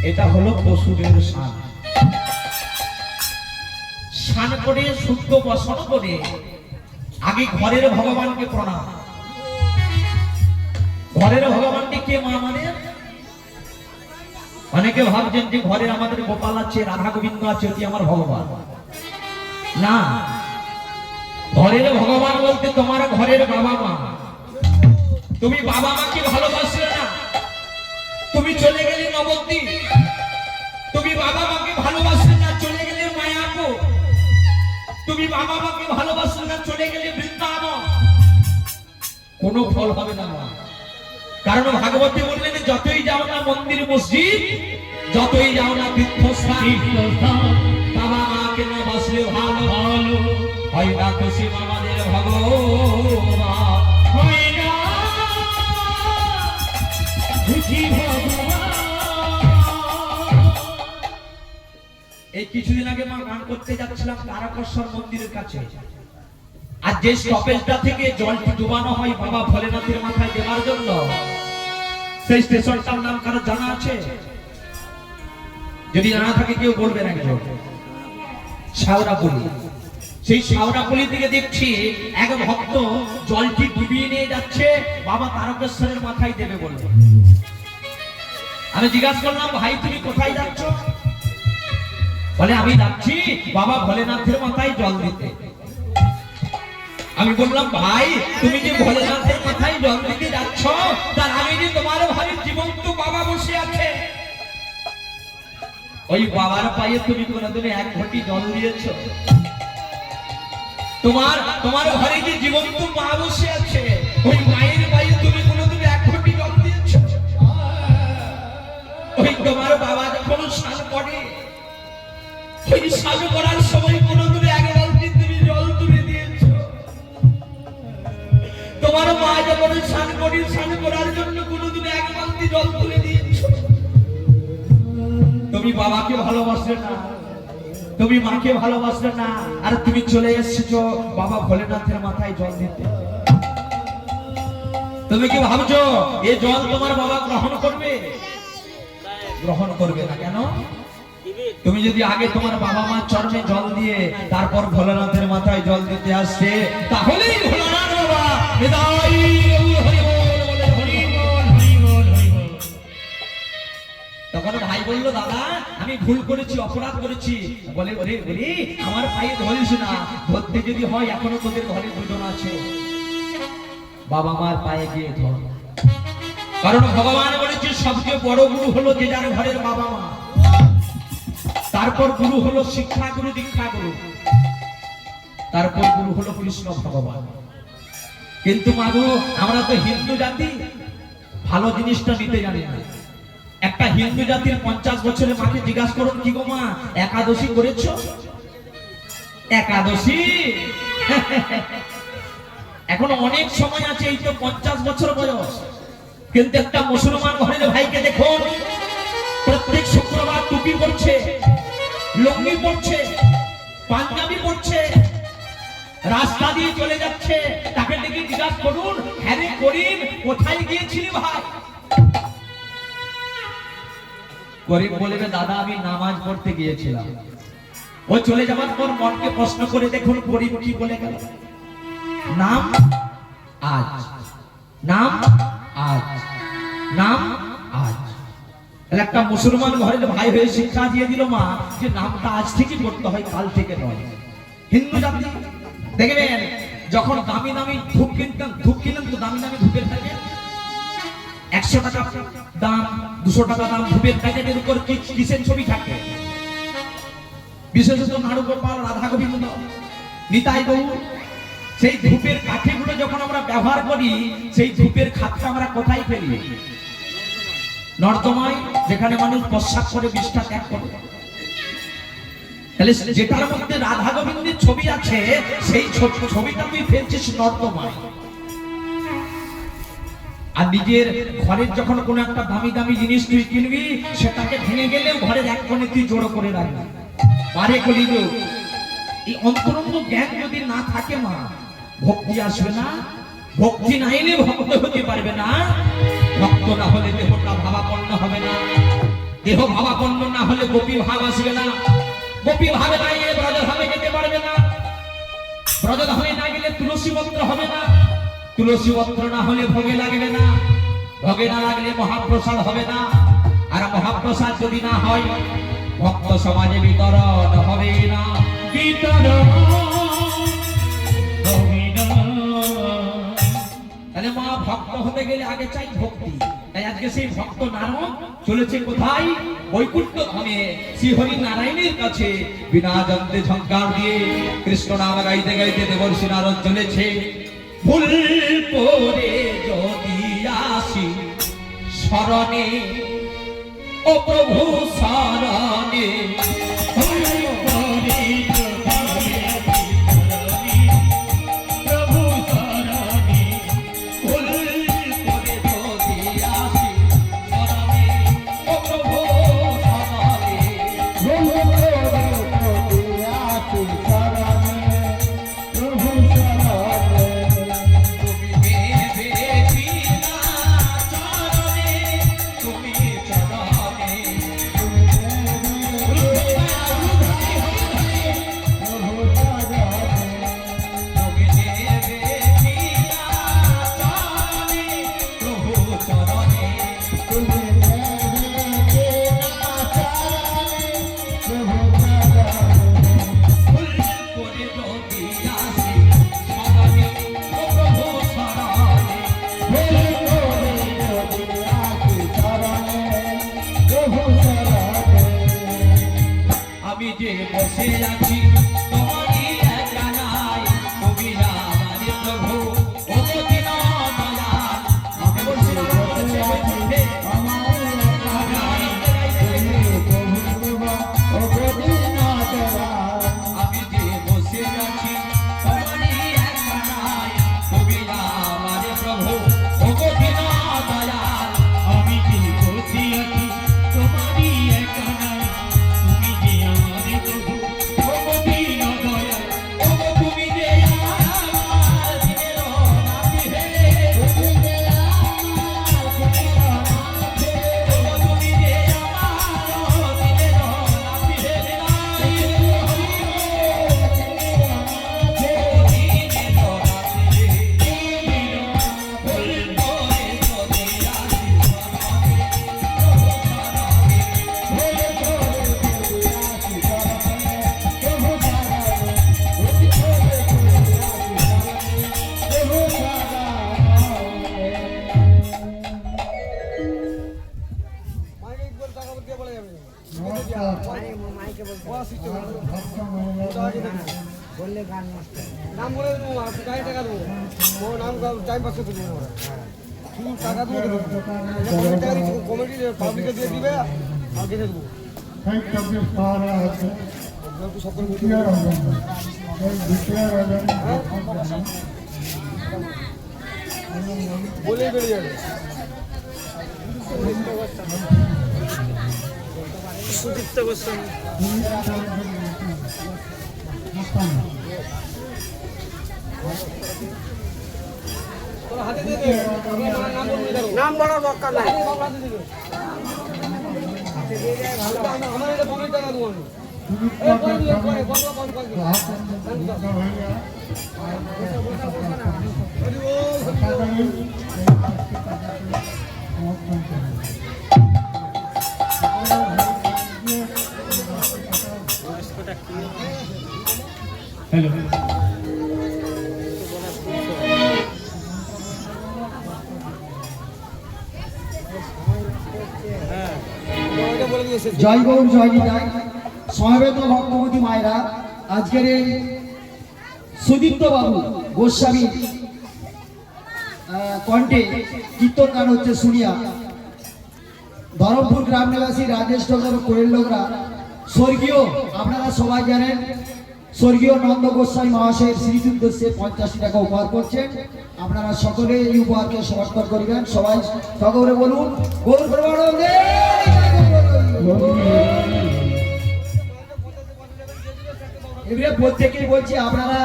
এটা হলো পশুদের স্নান। স্নান করে শুদ্ধ বসন করে আগে ঘরের ভগবানকে প্রণাম। ঘরের ভগবানকে কে মা? আমাদের অনেকে ভাবছেন যে ঘরে আমাদের গোপাল আছে, রাধা গোবিন্দ আছে, ওটি আমার ভগবান। না, ঘরের ভগবান বলতে তোমার ঘরের বাবা মা। তুমি বাবা মাকে ভালোবাসলে না, তুমি চলে গেলে নবদ্বীপ। তুমি বাবা মাকে ভালোবাসলে না, চলে গেলে মায়াপুর। তুমি বাবা মাকে ভালোবাসলে না, চলে গেলে বৃন্দাবন। কোনো ফল হবে না। কারণ ভাগবতে বললেন, যতই যাও না মন্দির মসজিদ, যতই যাও না তীর্থস্থান, বাবা মাকে না বাসলে ভালো ভালো হয় না খুশি আমাদের ভগবান। হয় না খুশি ভগবান। এই কিছুদিন আগে মা গান করতে যাচ্ছিলাম তারকেশ্বর মন্দিরের কাছে। আর যে স্টপেজটা থেকে জলটি ডুবানো হয় বাবা ভোলেনাথের মাথায় দেওয়ার জন্য, সেই স্টেশনটার নাম কারো জানা আছে? যদি জানা থাকে কেউ বলবেন একজন। শাওরাপল্লী। সেই শাওরাপল্লী থেকে দেখছি এক ভক্ত জলটি ডুবিয়ে নিয়ে যাচ্ছে, বাবা তারকেশ্বরের মাথায় দেবে বলবে। আমি জিজ্ঞাসা করলাম, ভাই তুমি কোথায় যাচ্ছ? বলে আমি যাচ্ছি বাবা ভোলেনাথের মাথায় জল দিতে। আমি বললাম, ভাই তুমি যে ভোলেনাথের মাথায় জল দিতে যাচ্ছ, তার আগে যে তোমার ঘরে জীবন্ত বাবা বসে আছে, ওই বাবার পায়ে তুমি কোনোদিন 1 ঘটি জল দিয়েছ? তোমার ঘরে যে জীবন্ত মা বসে আছে, ওই মায়ের পায়ে স্নান করে, ওই স্নান করার সময় কোনোদিন এক বালতি তুমি জল তুলে দিয়েছো? তোমার মা যখন স্নান করার জন্য কোনোদিন এক বালতি জল তুলে দিয়েছো? তুমি বাবাকে ভালোবাসলে না, তুমি মাকে ভালোবাসলে না, আর তুমি চলে এসেছো বাবা ভোলেনাথের মাথায় জল দিতে। তুমি কি ভাবছো এই জল তোমার বাবা গ্রহণ করবে? গ্রহণ করবে না। কেন? তুমি যদি আগে তোমার বাবা মার চরণে জল দিয়ে তারপর ভোলানাথের মাথায় জল দিতে আসছে, তাহলেই ভোলানাথ বাবা বিদায় হরি বল বলে হরি বল হরি বল হরি বল। তখন ভাই বলল, দাদা আমি ভুল করেছি, অপরাধ করেছি। বলে ওরে ওরে আমার পায়ে ধরিস না, ধরতে যদি হয় এখনো তোদের ঘরে দুজন আছে, বাবা মার পায়ে গিয়ে ধর। কারণ ভগবান বলেছে সবচেয়ে বড় গুরু হলো যে যার ঘরের বাবা মা, তারপর গুরু হলো শিক্ষা গুরু, দীক্ষা গুরু, তারপর গুরু হলো কৃষ্ণ ভগবান। কিন্তু মাগো আমরা তো হিন্দু জাতি, ভালো জিনিসটা নিতে জানি না। একটা হিন্দু জাতির 50 বছরের মাকে জিজ্ঞাসা করুন, কি গো মা একাদশী করেছো? একাদশী এখন অনেক সময় আছে, এই তো 50 বছর বয়স। কিন্তু একটা মুসলমান ঘরের ভাইকে দেখুন, প্রত্যেক শুক্রবার টুপি পরছে, লুঙ্গি পরছে, পাঞ্জাবি পরছে, রাস্তা দিয়ে চলে যাচ্ছে। তাকে দেখে জিজ্ঞাসা করুন, হ্যাঁ রে করিম কোথায় গিয়েছিলি ভাই? করিম বলবে, দাদা আমি নামাজ পড়তে গিয়েছিলাম। ও চলে যাবার পর মনকে প্রশ্ন করে দেখুন করিম কি বলে গেল, নাম আজ, নাম আজ, নাম আজ। তাহলে একটা মুসলমান ঘরের ভাই হয়ে শিক্ষা দিয়ে দিল মা যে নামটা আজ থেকে পড়তে হয়, কাল থেকে নয়। হিন্দু জাতি দেখবেন যখন দামি দামি ধূপ কিনতেন, ধূপ কিনলেন তো দামি দামি ধূপের প্যাকেট, 100 টাকা দাম, 200 টাকা দাম ধূপের প্যাকেটের উপর কিসের ছবি থাকে? বিশেষত নাড়ু গোপাল, রাধা গোবিন্দ, নিতাই গৌর। সেই ধূপের কাঠিগুলো যখন আমরা ব্যবহার করি, সেই ধূপের খাতটা আমরা কোথায় ফেলি? নর্দমায়, যেখানে মানুষ প্রস্রাব করে বিষ্ঠা ত্যাগ করে। তাহলে যেটার মধ্যে রাধা গোবিন্দের ছবি আছে, সেই ছবিটা তুই ফেলছিস নর্দমায়। আর নিজের ঘরের যখন কোনো একটা দামি দামি জিনিস তুই কিনবি, সেটাকে ভেঙে গেলেও ঘরের এক কোণে তুই জোড়ো করে রাখবি। পারে কলিযুগ, এই অন্তরঙ্গ জ্ঞান যদি না থাকে মা, ভক্তি আসবে না। ভক্তি না এলে ভক্ত হতে পারবে না। ভক্ত না হলে দেহটা ভাবাপন্ন হবে না। দেহ ভাবাপন্ন না হলে গোপী ভাব আসবে না। গোপী ভাবে না গেলে ব্রজধামে যেতে পারবে না। ব্রজধামে না গেলে তুলসী পত্র হবে না। তুলসী পত্র না হলে ভোগে লাগবে না। ভোগে না লাগলে মহাপ্রসাদ হবে না। আর মহাপ্রসাদ যদি না হয়, ভক্ত সমাজে বিতরণ হবে না। বিতরণ হবে না। তাহলে মা ভক্ত হতে গেলে আগে চাই ভক্তি। তাই আজকে সেই ভক্ত নারদ চলেছে কোথায়? বৈকুণ্ঠ ধামে শ্রীহরি নারায়ণের কাছে বিনা যন্ত্রে ঝঙ্কার দিয়ে কৃষ্ণ নাম গাইতে গাইতে দেবর্ষি নারদ চলেছে। ভুল করে যদি আসি শরণে, ও প্রভু শরণে, আমি যে বসে আছি তোমারই জানাই, তুমি আমার প্রভু ও দিন দয়াল। আমি বলছি মোর নাম টাইম পাস করতে দেবো শুধু টাকা দিয়ে দেবো কমিটি পাবলিকে দিয়ে দিবে আর দেখে দেবো একটু সকল বলেই বেরিয়ে যাবে সুদীপ্ত গোস্বামী নাম বলার দরকার নাই আমার এটা বমি টাকা দেবো হ্যালো জয় গৌর জয় নিতাই সমবেত ভক্তবতী মায়েরা, আজকের এই সুদীপ্ত বাবু গোস্বামী কণ্ঠে কীর্তন গান হচ্ছে শুনিয়া ধরমপুর গ্রাম নিবাসী রাজেশ ডক্টর কোয়েল লোকরা স্বর্গীয়, আপনারা সবাই জানেন, স্বর্গীয় নন্দ গোস্বামী মহাশয়ের স্মৃতি উদ্দেশ্যে 85 টাকা উপহার করছেন। আপনারা সকলে এই উপহারকে সমর্থন করিবেন। সবাই সকলে বলুন গৌর প্রেমানন্দে। এবারে প্রত্যেকেই বলছি আপনারা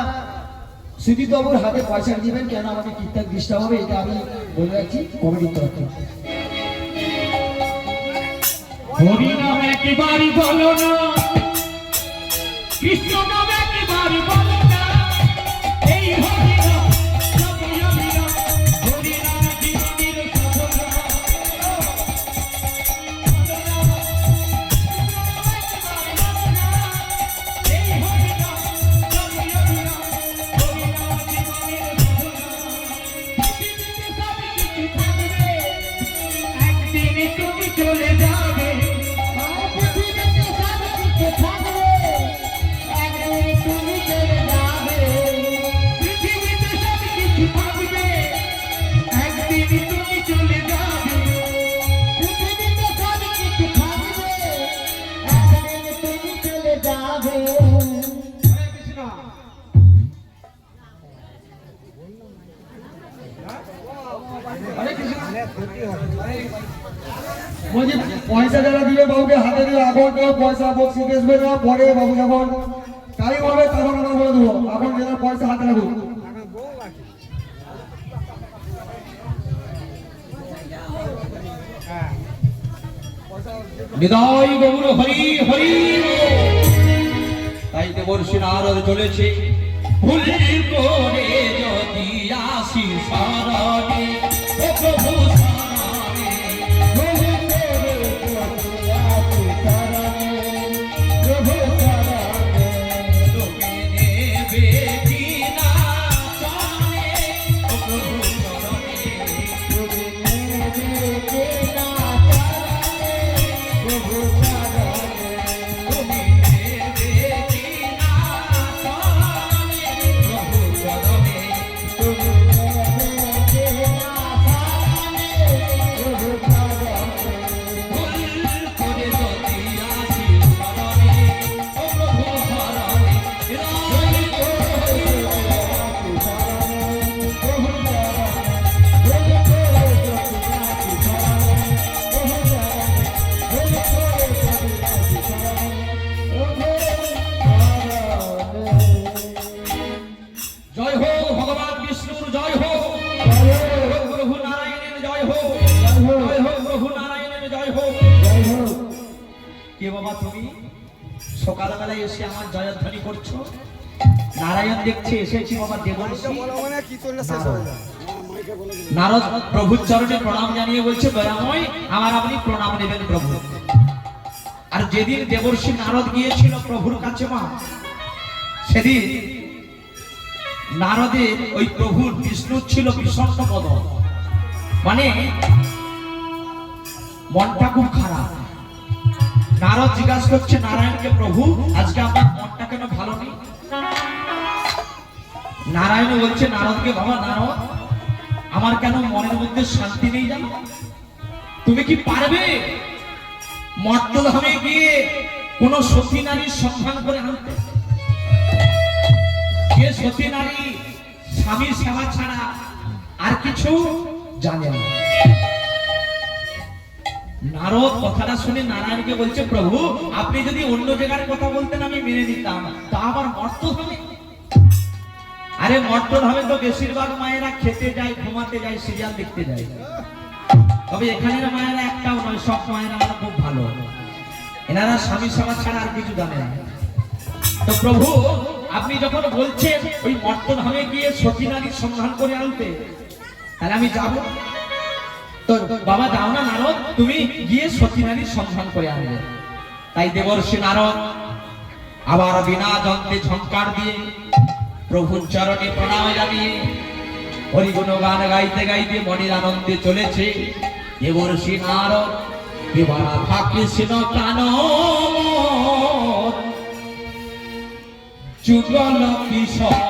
সুদীপ বাবুর হাতে পয়সা দিবেন, কেন আমাকে কীর্তন ডিস্টার্ব হবে, এটা আমি বলে রাখছি কমিটির তরফ থেকে। হরি নাম একবারই বলো না, কৃষ্ণ নাম একবারই বলো না, এই হরি নাম সবই অবিরাম, হরি নাম জীবনের সাধনা। এই হরি নাম সবই অবিরাম, হরি নাম জীবনের সাধনা। পৃথিবীতে সব কিছু থাকবে, একদিন তুমি চলে যাবে। পৃথিবীতে সব কিছু থাকবে, একদিন তুমি চলে যাবে। পৃথিবীতে সব কিছু থাকবে, একদিন তুমি চলে যাবে। বলছি পয়সা যারা দিবে বাবুকে হাতে দিয়ে এখন কেউ পয়সা বক্সি বেসবে না, পরে বাবু যখন টাইম হবে তখন আমরা বলে দেবো, এখন যারা পয়সা হাতে রাখুন। নিদাই গৌর হরি হরি। তাই দেবর্ষি নারদ চলেছে, ভুল করে যদি আসি শরণে, ও প্রভু শরণে, ভুল করে যদি আসি শরণে, প্রভু শরণে, তুমি নেবে কিনা শরণে, ও প্রভু শরণে, তুমি নেবে কিনা শরণে, প্রভু শরণে, তুমি নেবে কিনা শরণে, প্রভু শরণে, তুমি নেবে কিনা শরণে, প্রভু শরণে, ভুল করে যদি আসি শরণে, ও প্রভু শরণে, ভুল করে যদি আসি শরণে, প্রভু শরণে, ভুল করে যদি আসি শরণে, প্রভু শরণে, ভুল করে যদি আসি শরণে, প্রভু শরণে। জয় হো ভগবান বিষ্ণুর জয় হো, প্রভু নারায়ণের জয় হো, জয় হো প্রভু নারায়ণের জয় হো। কে বাবা তুমি সকালবেলায় এসে আমার জয়ধ্বনি করছো? নারায়ণ দেখছে এসেছি বাবা দেবর্ষি। বলা মানে কি তোর শেষ হয়ে যায় নারদ প্রভুর চরণে প্রণাম জানিয়ে বলছে, দয়াময় আমার আপনি প্রণাম নেবেন প্রভু। আর যেদিন দেবর্ষি নারদ গিয়েছিল প্রভুর কাছে মা, সেদিন নারদের ওই প্রভুর বিষ্ণু ছিল বিষণ্ণ পদ, মানে মনটা খুব খারাপ। নারদ জিজ্ঞাসা করছে নারায়ণকে, প্রভু আজকে আমার মনটা কেন ভালো নেই? নারায়ণ বলছে নারদকে, বাবা নারদ, আমার কেন মনের মধ্যে শান্তি নেই জানো? তুমি কি পারবে মর্তধামে গিয়ে কোন সতী নারীর সন্ধান করে আনতে? যে সতী নারী স্বামীর সেবা ছাড়া আর কিছু জানে না। নারদ কথাটা শুনে নারায়ণকে বলছে, প্রভু আপনি যদি অন্য জায়গার কথা বলতেন আমি মেনে নিতাম, তা আবার মর্তধামে? আরে মর্তধামে তো বেশিরভাগ মায়েরা খেতে যায়, ঘুমাতে যায়, সিরিয়াল দেখতে যায়। তবে এখানের মায়েরা একটাও নয়, সব মায়েরা খুব ভালো, এনারা স্বামী সেবা ছাড়া আর কিছু জানে না। তো প্রভু আপনি যখন বলছেন ওই মর্তধামে গিয়ে সতী নারীর সন্ধান করে আনতে, তাহলে আমি যাব। তো বাবা যাও না নারদ, তুমি গিয়ে সতী নারীর সন্ধান করে আনবে। তাই দেবর্ষি নারদ আবার বিনা যন্ত্রে ঝংকার দিয়ে প্রভুর চরণে প্রণাম জানিয়ে হরিগুণ গান গাইতে গাইতে মনের আনন্দে চলেছে দেবর্ষি নারদ। এবার কৃষ্ণ প্রাণ যুগল কিশোর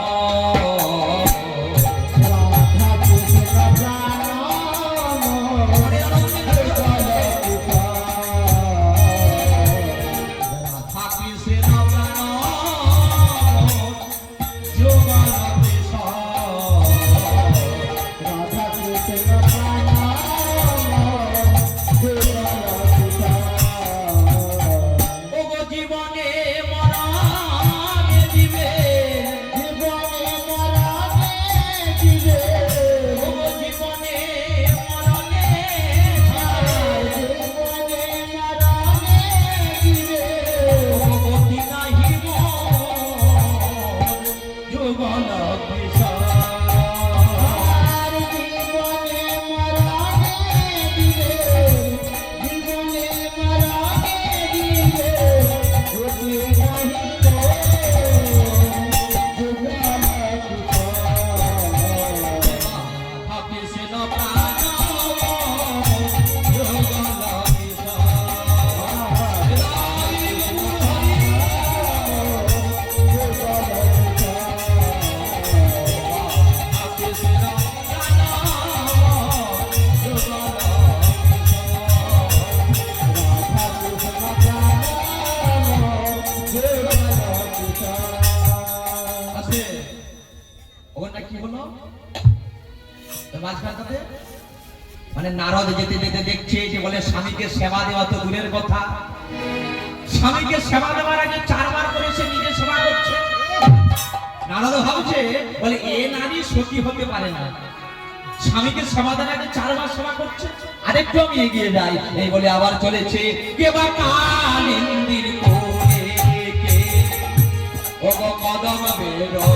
মানে নারদ যেতে যেতে দেখছে যে বলে স্বামীকে সেবা দেওয়া তো দূরের কথা, স্বামীকে সেবা দেওয়ার আগে 4 বার করে সে নিজে সেবা করছে। নারদ ভাবছে বলে এ নারী সতী হতে পারে না, স্বামীকে সেবা দেওয়ার আগে 4 বার সেবা করছে। আরেকটু আমি এগিয়ে যাই, এই বলে আবার চলেছে কে বা কালিন্দির কোলে কে ও কদম বেরো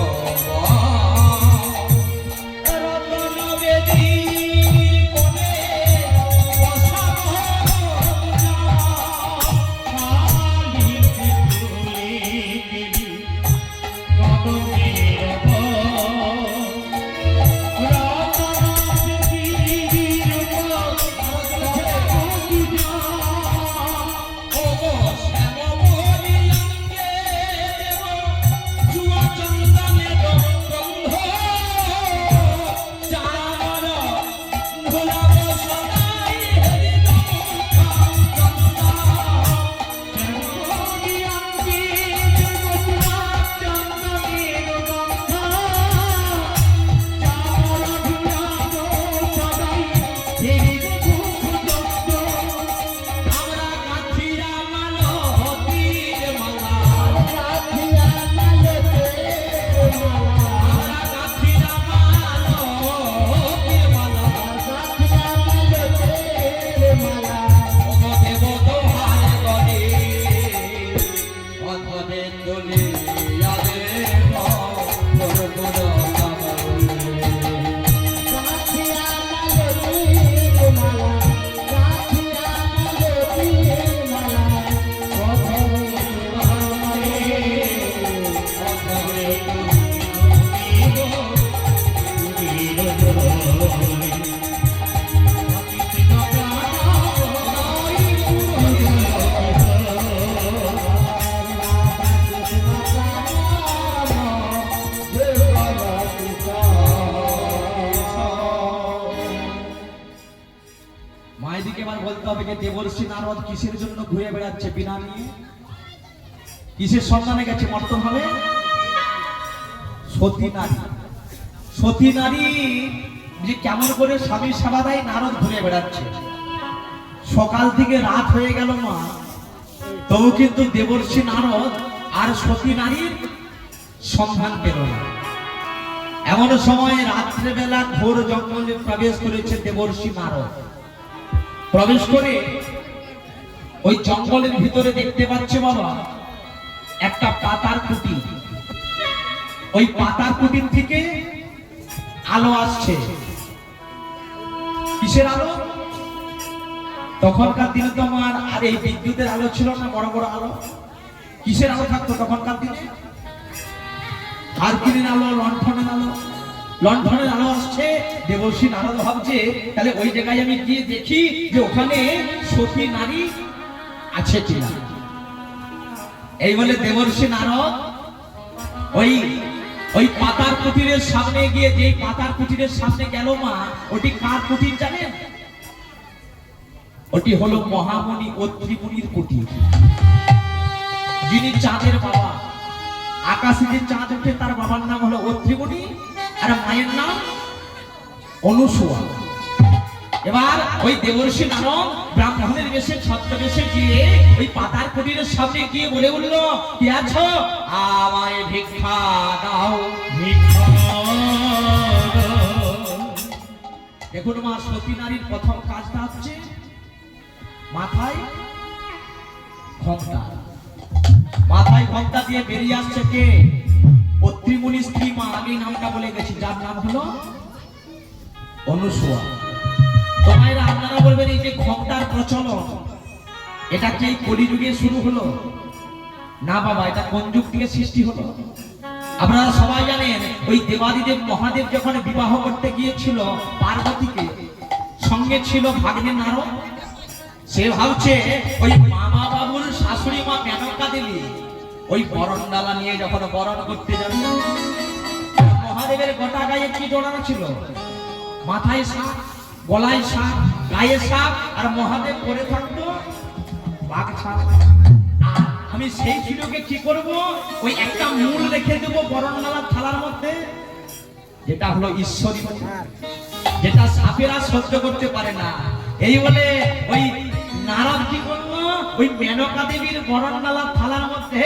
এবার বলতে হবে যে দেবর্ষি নারদ কিসের জন্য ঘুরে বেড়াচ্ছে বিনা নিয়ে? কিসের সন্ধানে গেছে মর্তন হবে? সতী নারী। সতী নারী যে কেমন করে স্বামীর সেবা দেয় নারদ ঘুরে বেড়াচ্ছে। সকাল থেকে রাত হয়ে গেল মা, তবু কিন্তু দেবর্ষি নারদ আর সতী নারীর সন্ধান পেল না। এমন সময় রাত্রেবেলা ঘোর জঙ্গলে প্রবেশ করেছে দেবর্ষি নারদ। প্রবেশ করে ওই জঙ্গলের ভিতরে দেখতে পাচ্ছে বাবা একটা পাতার কুটির। ওই পাতার কুটির থেকে আলো আসছে। কিসের আলো? তখনকার দিনে তো আমার আর এই বিদ্যুতের আলো ছিল না, বড় বড় আলো। কিসের আলো থাকতো তখনকার দিনে? কার্কিনের আলো, লণ্ঠনের আলো। লণ্ঠনের আলো আসছে। দেবর্ষি নারদ ভাবছে তাহলে ওই জায়গায় আমি গিয়ে দেখি যে ওখানে সতী নারী আছে কিনা। এই বলে দেবর্ষি নারদ ওই পাতার কুটিরের সামনে গিয়ে, যে পাতার কুটিরের সামনে গেল মা, ওটি কার কুটির জানেন? ওটি হলো মহামণি অত্রি মুনির কুটির, যিনি চাঁদের বাবা। আকাশে যে চাঁদ ওঠে তার বাবার নাম হলো অত্রি মুনি, আর মায়ের নাম অনুসুয়া। এবার ওই দেবর্ষি নারদ ব্রাহ্মণের বেশে ছদ্মবেশে গিয়ে ওই পাতার কুটিরের সামনে গিয়ে বলে উঠল, কি আছো? আমায় ভিক্ষা দাও, ভিক্ষা দাও। দেখুন মা, সতী নারীর প্রথম কাজটা হচ্ছে মাথায় ঘোমটা। মাথায় ঘোমটা দিয়ে বেরিয়ে আসছে কে? অত্রি মুনির স্ত্রী মা, আগেই নামটা বলে গেছি, যার নাম হলো অনুসুয়া। তোমায় আপনারা বলবেন এই যে ঘোমটার প্রচলন, এটা কি কলিযুগে শুরু হলো? না বাবা, এটা কোন যুগ থেকে সৃষ্টি হলো? আপনারা সবাই জানেন ওই দেবাদিদেব মহাদেব যখন বিবাহ করতে গিয়েছিল পার্বতীকে, সঙ্গে ছিল ভাগ্নে নারদ। সে ভাবছে ওই মামা বাবুর শাশুড়ি মা মেনকা দেবী ওই বরণডালা নিয়ে যখন বরণ করতে যাবে, মহাদেবের গোটা গায়ে কি জড়ানো ছিল? মাথায় সাপ, গলায় সাপ, গায়ে সাপ, আর মহাদেব পরে থাকতো বাঘ ছাপ। আমি সেই সুযোগে কি করব? ওই একটা মূল রেখে দেবো বরণডালার থালার মধ্যে, যেটা হলো ঈশ্বরী, যেটা সাপেরা সহ্য করতে পারে না। এই বলে ওই নারদ কি করলো? ওই মেনকা দেবীর বরণডালার থালার মধ্যে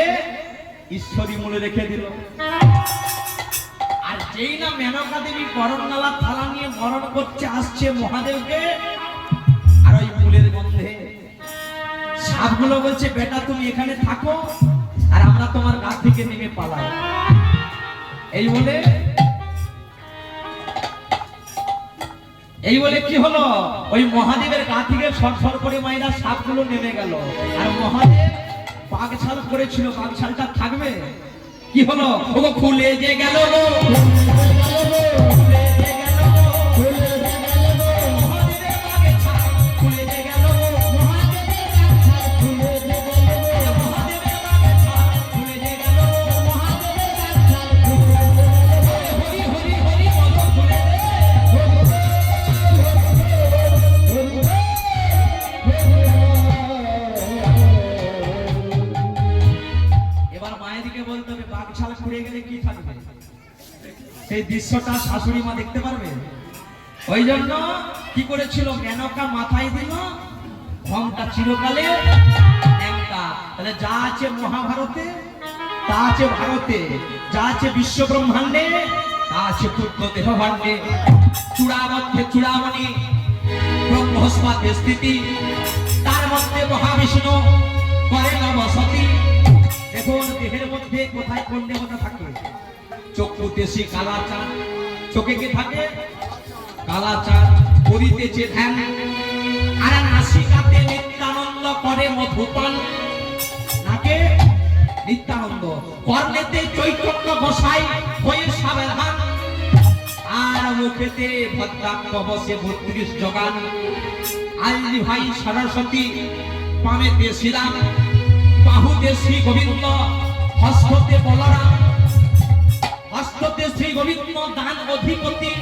ঈশ্বরী মূল রেখে দিল। আর যেই না মেনকা দেবী বরণডালার থালা নিয়ে বরণ করছে আসছে মহাদেবকে, আর ওই মূলের গন্ধে সাপগুলো বলছে, বেটা তুমি এখানে থাকো আর আমরা তোমার গা থেকে নেমে পালাই। এই বলে কি হলো? ওই মহাদেবের গা থেকে সরসর করে মাইরা সাপগুলো নেমে গেল। আর মহাদেব বাঘছাল করেছিল, বাঘছালটা থাকবে? কি হলো? ওগো খুলে যে গেল গো, সেই দৃশ্যটা শাশুড়ি মা দেখতে পারবে। ওই জন্য কি করেছিল? মেনকা মাথায় দিল ঘোমটা, চিরকালে একটা। তাহলে যা আছে মহাভারতে, তা আছে ভারতে, যা আছে বিশ্ব ব্রহ্মাণ্ডে, তা আছে ক্ষুদ্র দেহ ভাণ্ডে। চূড়া মধ্যে চূড়ামণি, ব্রহ্মস্পাতে স্থিতি, তার মধ্যে মহাবিষ্ণু করে নবসতী। দেখুন দেহের মধ্যে কোথায় কোন দেবতা থাকে? চক্ষুতে সে কালাচাঁদ, চোখে কে থাকে? কালাচাঁদ। করিতেছে ধ্যান, আর নাসিকাতে নিত্যানন্দ করে মধুপান। নাকে নিত্যানন্দ, কর্ণেতে চৈতন্য গোসাই হয়ে সাবধান, আর মুখেতে ভদ্রাক্ষ বসে 32 জগান। আইলি ভাই সরস্বতী, পামেতে শ্রীরাম, বাহুতে শ্রী গোবিন্দ, হস্ততে বলরাম, হস্ততে শ্রী গোবিন্দ দান অধিপতি।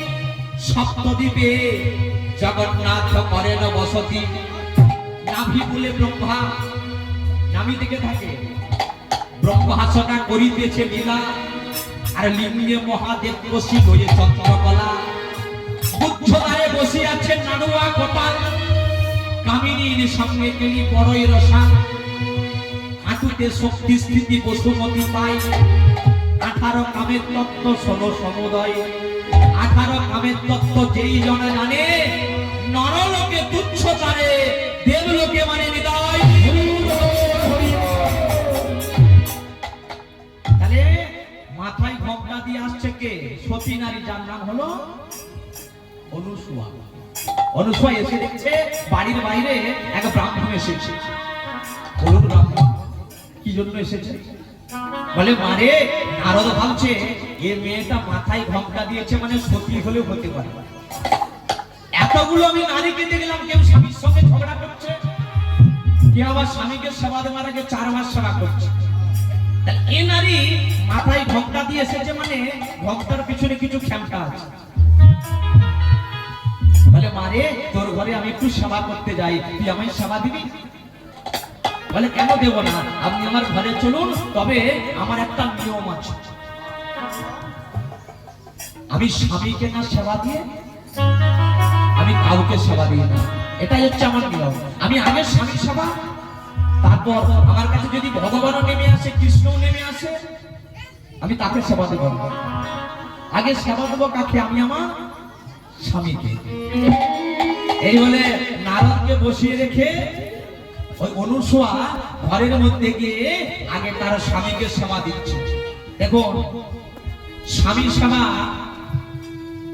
সপ্তদ্বীপে জগন্নাথ করেন বসতি। নাভি বলে ব্রহ্মা নাভি থেকে থাকে, ব্রহ্মাসনা করিতেছে লীলা, আর লিঙ্গে মহাদেব বসি লয়ে চন্দ্রকলা, বুদ্ধদারে বসে আছেন নাড়ুয়া গোপাল, কামিনীর সঙ্গে কেলি বড়ই রসা, হাঁটুতে শক্তি স্থিতি বসুমতি পাই, 18 কামের তত্ত্ব 16 সমুদয়, 18 কামের তত্ত্ব যেই জনে জানে, নরলোকে তুচ্ছ তারে, দেবলোকে মানে হৃদয়। তাহলে মাথায় ঘোমটা দিয়ে আসছে কে? সতী নারী, যার নাম হলো অনুসূয়া। অনুসূয়া এসে দেখছে বাড়ির বাইরে এক ব্রাহ্মণ এসেছে। বলুন ব্রাহ্মণ কি জন্য এসেছে? বলে মারে, নারদ ভাবছে এ মেয়েটা মাথায় ঘোমটা দিয়েছে মানে সতী হলেও হতে পারে। এতগুলো আমি নারীকে দেখলাম, কেউ স্বামীর সঙ্গে ঝগড়া করছে, কেউ আবার স্বামীকে সেবা দেওয়ার আগে 4 মাস সেবা করছে। এ নারী মাথায় ঘোমটা দিয়ে এসেছে মানে ঘোমটার পিছনে কিছু ক্ষমতা আছে। বলে মারে, তোর ঘরে আমি একটু সেবা করতে যাই, তুই আমায় সেবা দিবি? বলে কেন দেব না, আপনি আমার ঘরে চলুন, তবে আমার একটা নিয়ম আছে, আমি স্বামীকে না সেবা দিয়ে আমি কাউকে সেবা দিই না, এটাই হচ্ছে আমার নিয়ম। আমি আগে স্বামীর সেবা, তারপর আমার কাছে যদি ভগবানও নেমে আসে, কৃষ্ণও নেমে আসে, আমি তাকে সেবা দেব না। আগে সেবা দেবো কাকে? আমি আমার স্বামীকে। এই বলে নারদকে বসিয়ে রেখে ওই অনুসূয়া ঘরের মধ্যে গিয়ে আগে তার স্বামীকে সেবা দিচ্ছে। দেখো স্বামী সেবা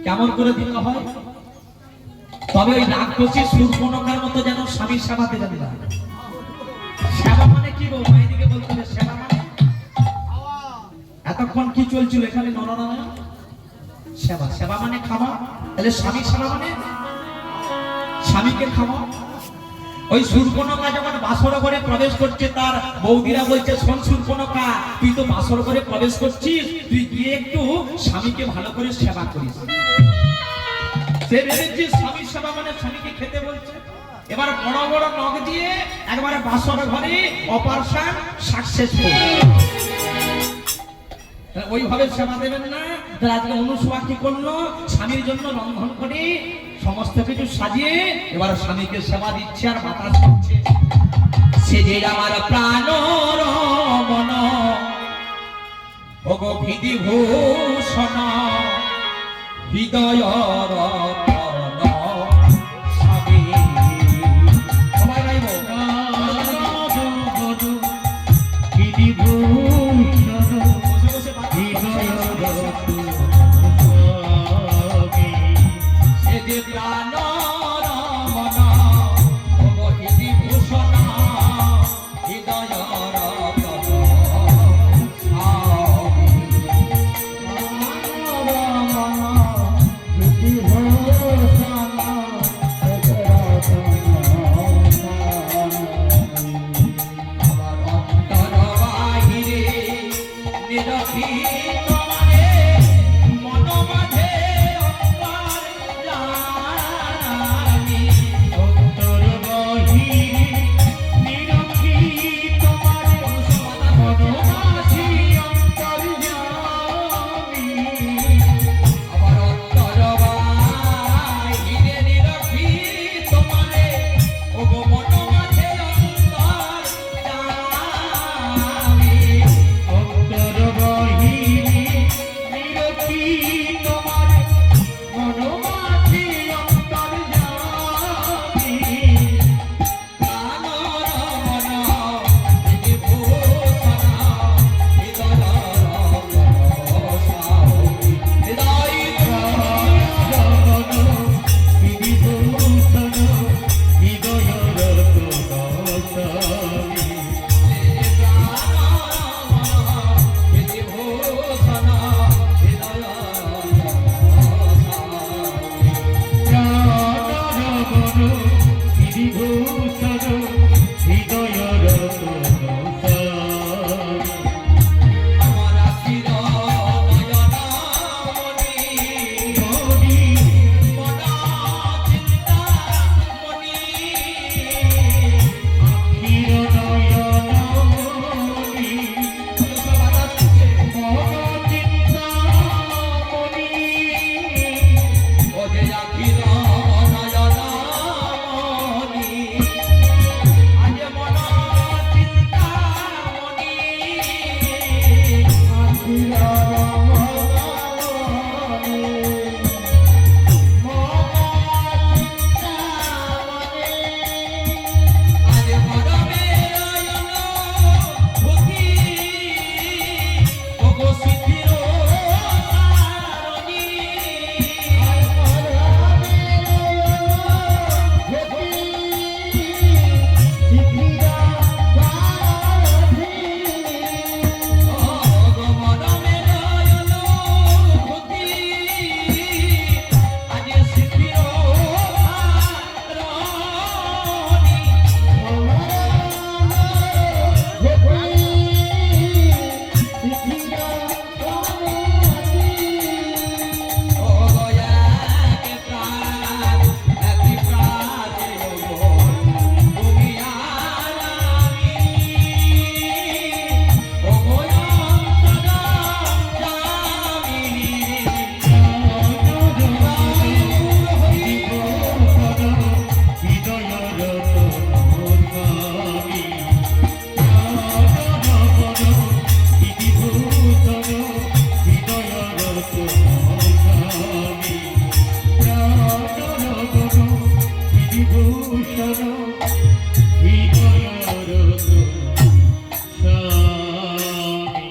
কেমন করে দিতে হয়, তবে ওই রাক্ষসী শূর্পণখার মতো যেন স্বামী সেবা দেবেন না। সেবা মানে কি গো? এদিকে বলতে হবে সেবা মানে এতক্ষণ কি চলছিল এখানে? নরনারায়ণ সেবা, সেবা মানে খাওয়া। তাহলে স্বামী সেবা মানে স্বামীকে খাওয়া। ওই শূর্পণখা যখন বাসর ঘরে প্রবেশ করছে, তার বৌদিরা বলছে শোন শূর্পণখা, তুই তো বাসর ঘরে প্রবেশ করছিস, তুই গিয়ে একটু স্বামীকে ভালো করে সেবা করিস। সে ভেবেছে স্বামী সেবা মানে স্বামীকে খেতে বলছে। এবার বড় বড় নখ দিয়ে একবারে বাসর ঘরে অপারেশন সাকসেসফুল। ওইভাবে সেবা দেবেন না। আজকে অনুসূয়া কি করলো? স্বামীর জন্য রন্ধন করে সমস্ত কিছু সাজিয়ে এবার স্বামীকে সেবা দিচ্ছে আর বাতাস করছে। সে যে আমার প্রাণ রমণ ভোগ বিধি ভূষণ হৃদয় রতন স্বামী। সবাই গাইব বসে বসে সে যে প্রাণ রমণ ভোগ বিধি ভূষণ হৃদয় রতন শোনো হৃদয়রত স্বামী।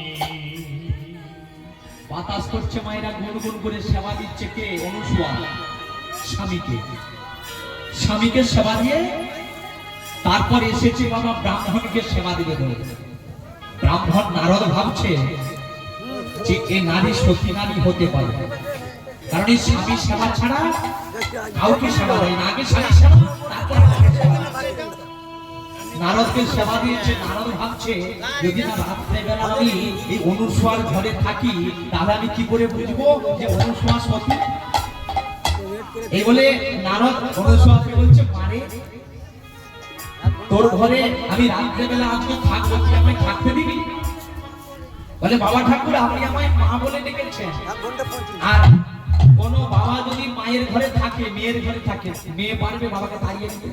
বাতাস করছে মায়েরা গুনগুন করে সেবা দিচ্ছে কে? অনুসুয়া স্বামীকে। স্বামীকে সেবা দিয়ে তারপর এসেছে বাবা ব্রাহ্মণকে সেবা দিবে বলে। ব্রাহ্মণ নারদ ভাবছে যে এ নারী সতী নারী হতে পারে, কারণ এই স্বামী সেবা ছাড়া কাউকে সেবা দেয় না। আগে স্বামী সেবা, তারপর আমাকে সেবা। নারদকে সেবা দিয়েছে। নারদ ভাবছে যদি না রাত্রেবেলা আমি এই অনুসুয়ার ঘরে থাকি তাহলে আমি কি করে বুঝবো যে অনুসুয়া সতী? এই বলে নারদ অনুসুয়াকে বলছে, মারে তোর ঘরে আমি রাত্রেবেলা আজকে থাকবো, তুই আমায় থাকতে দিবি? বলে, বাবা ঠাকুর আপনি আমায় মা বলে ডেকেছেন, আর কোন বাবা যদি মায়ের ঘরে থাকে, মেয়ের ঘরে থাকে, মেয়ে পারবে বাবাকে তাড়িয়ে দিতে?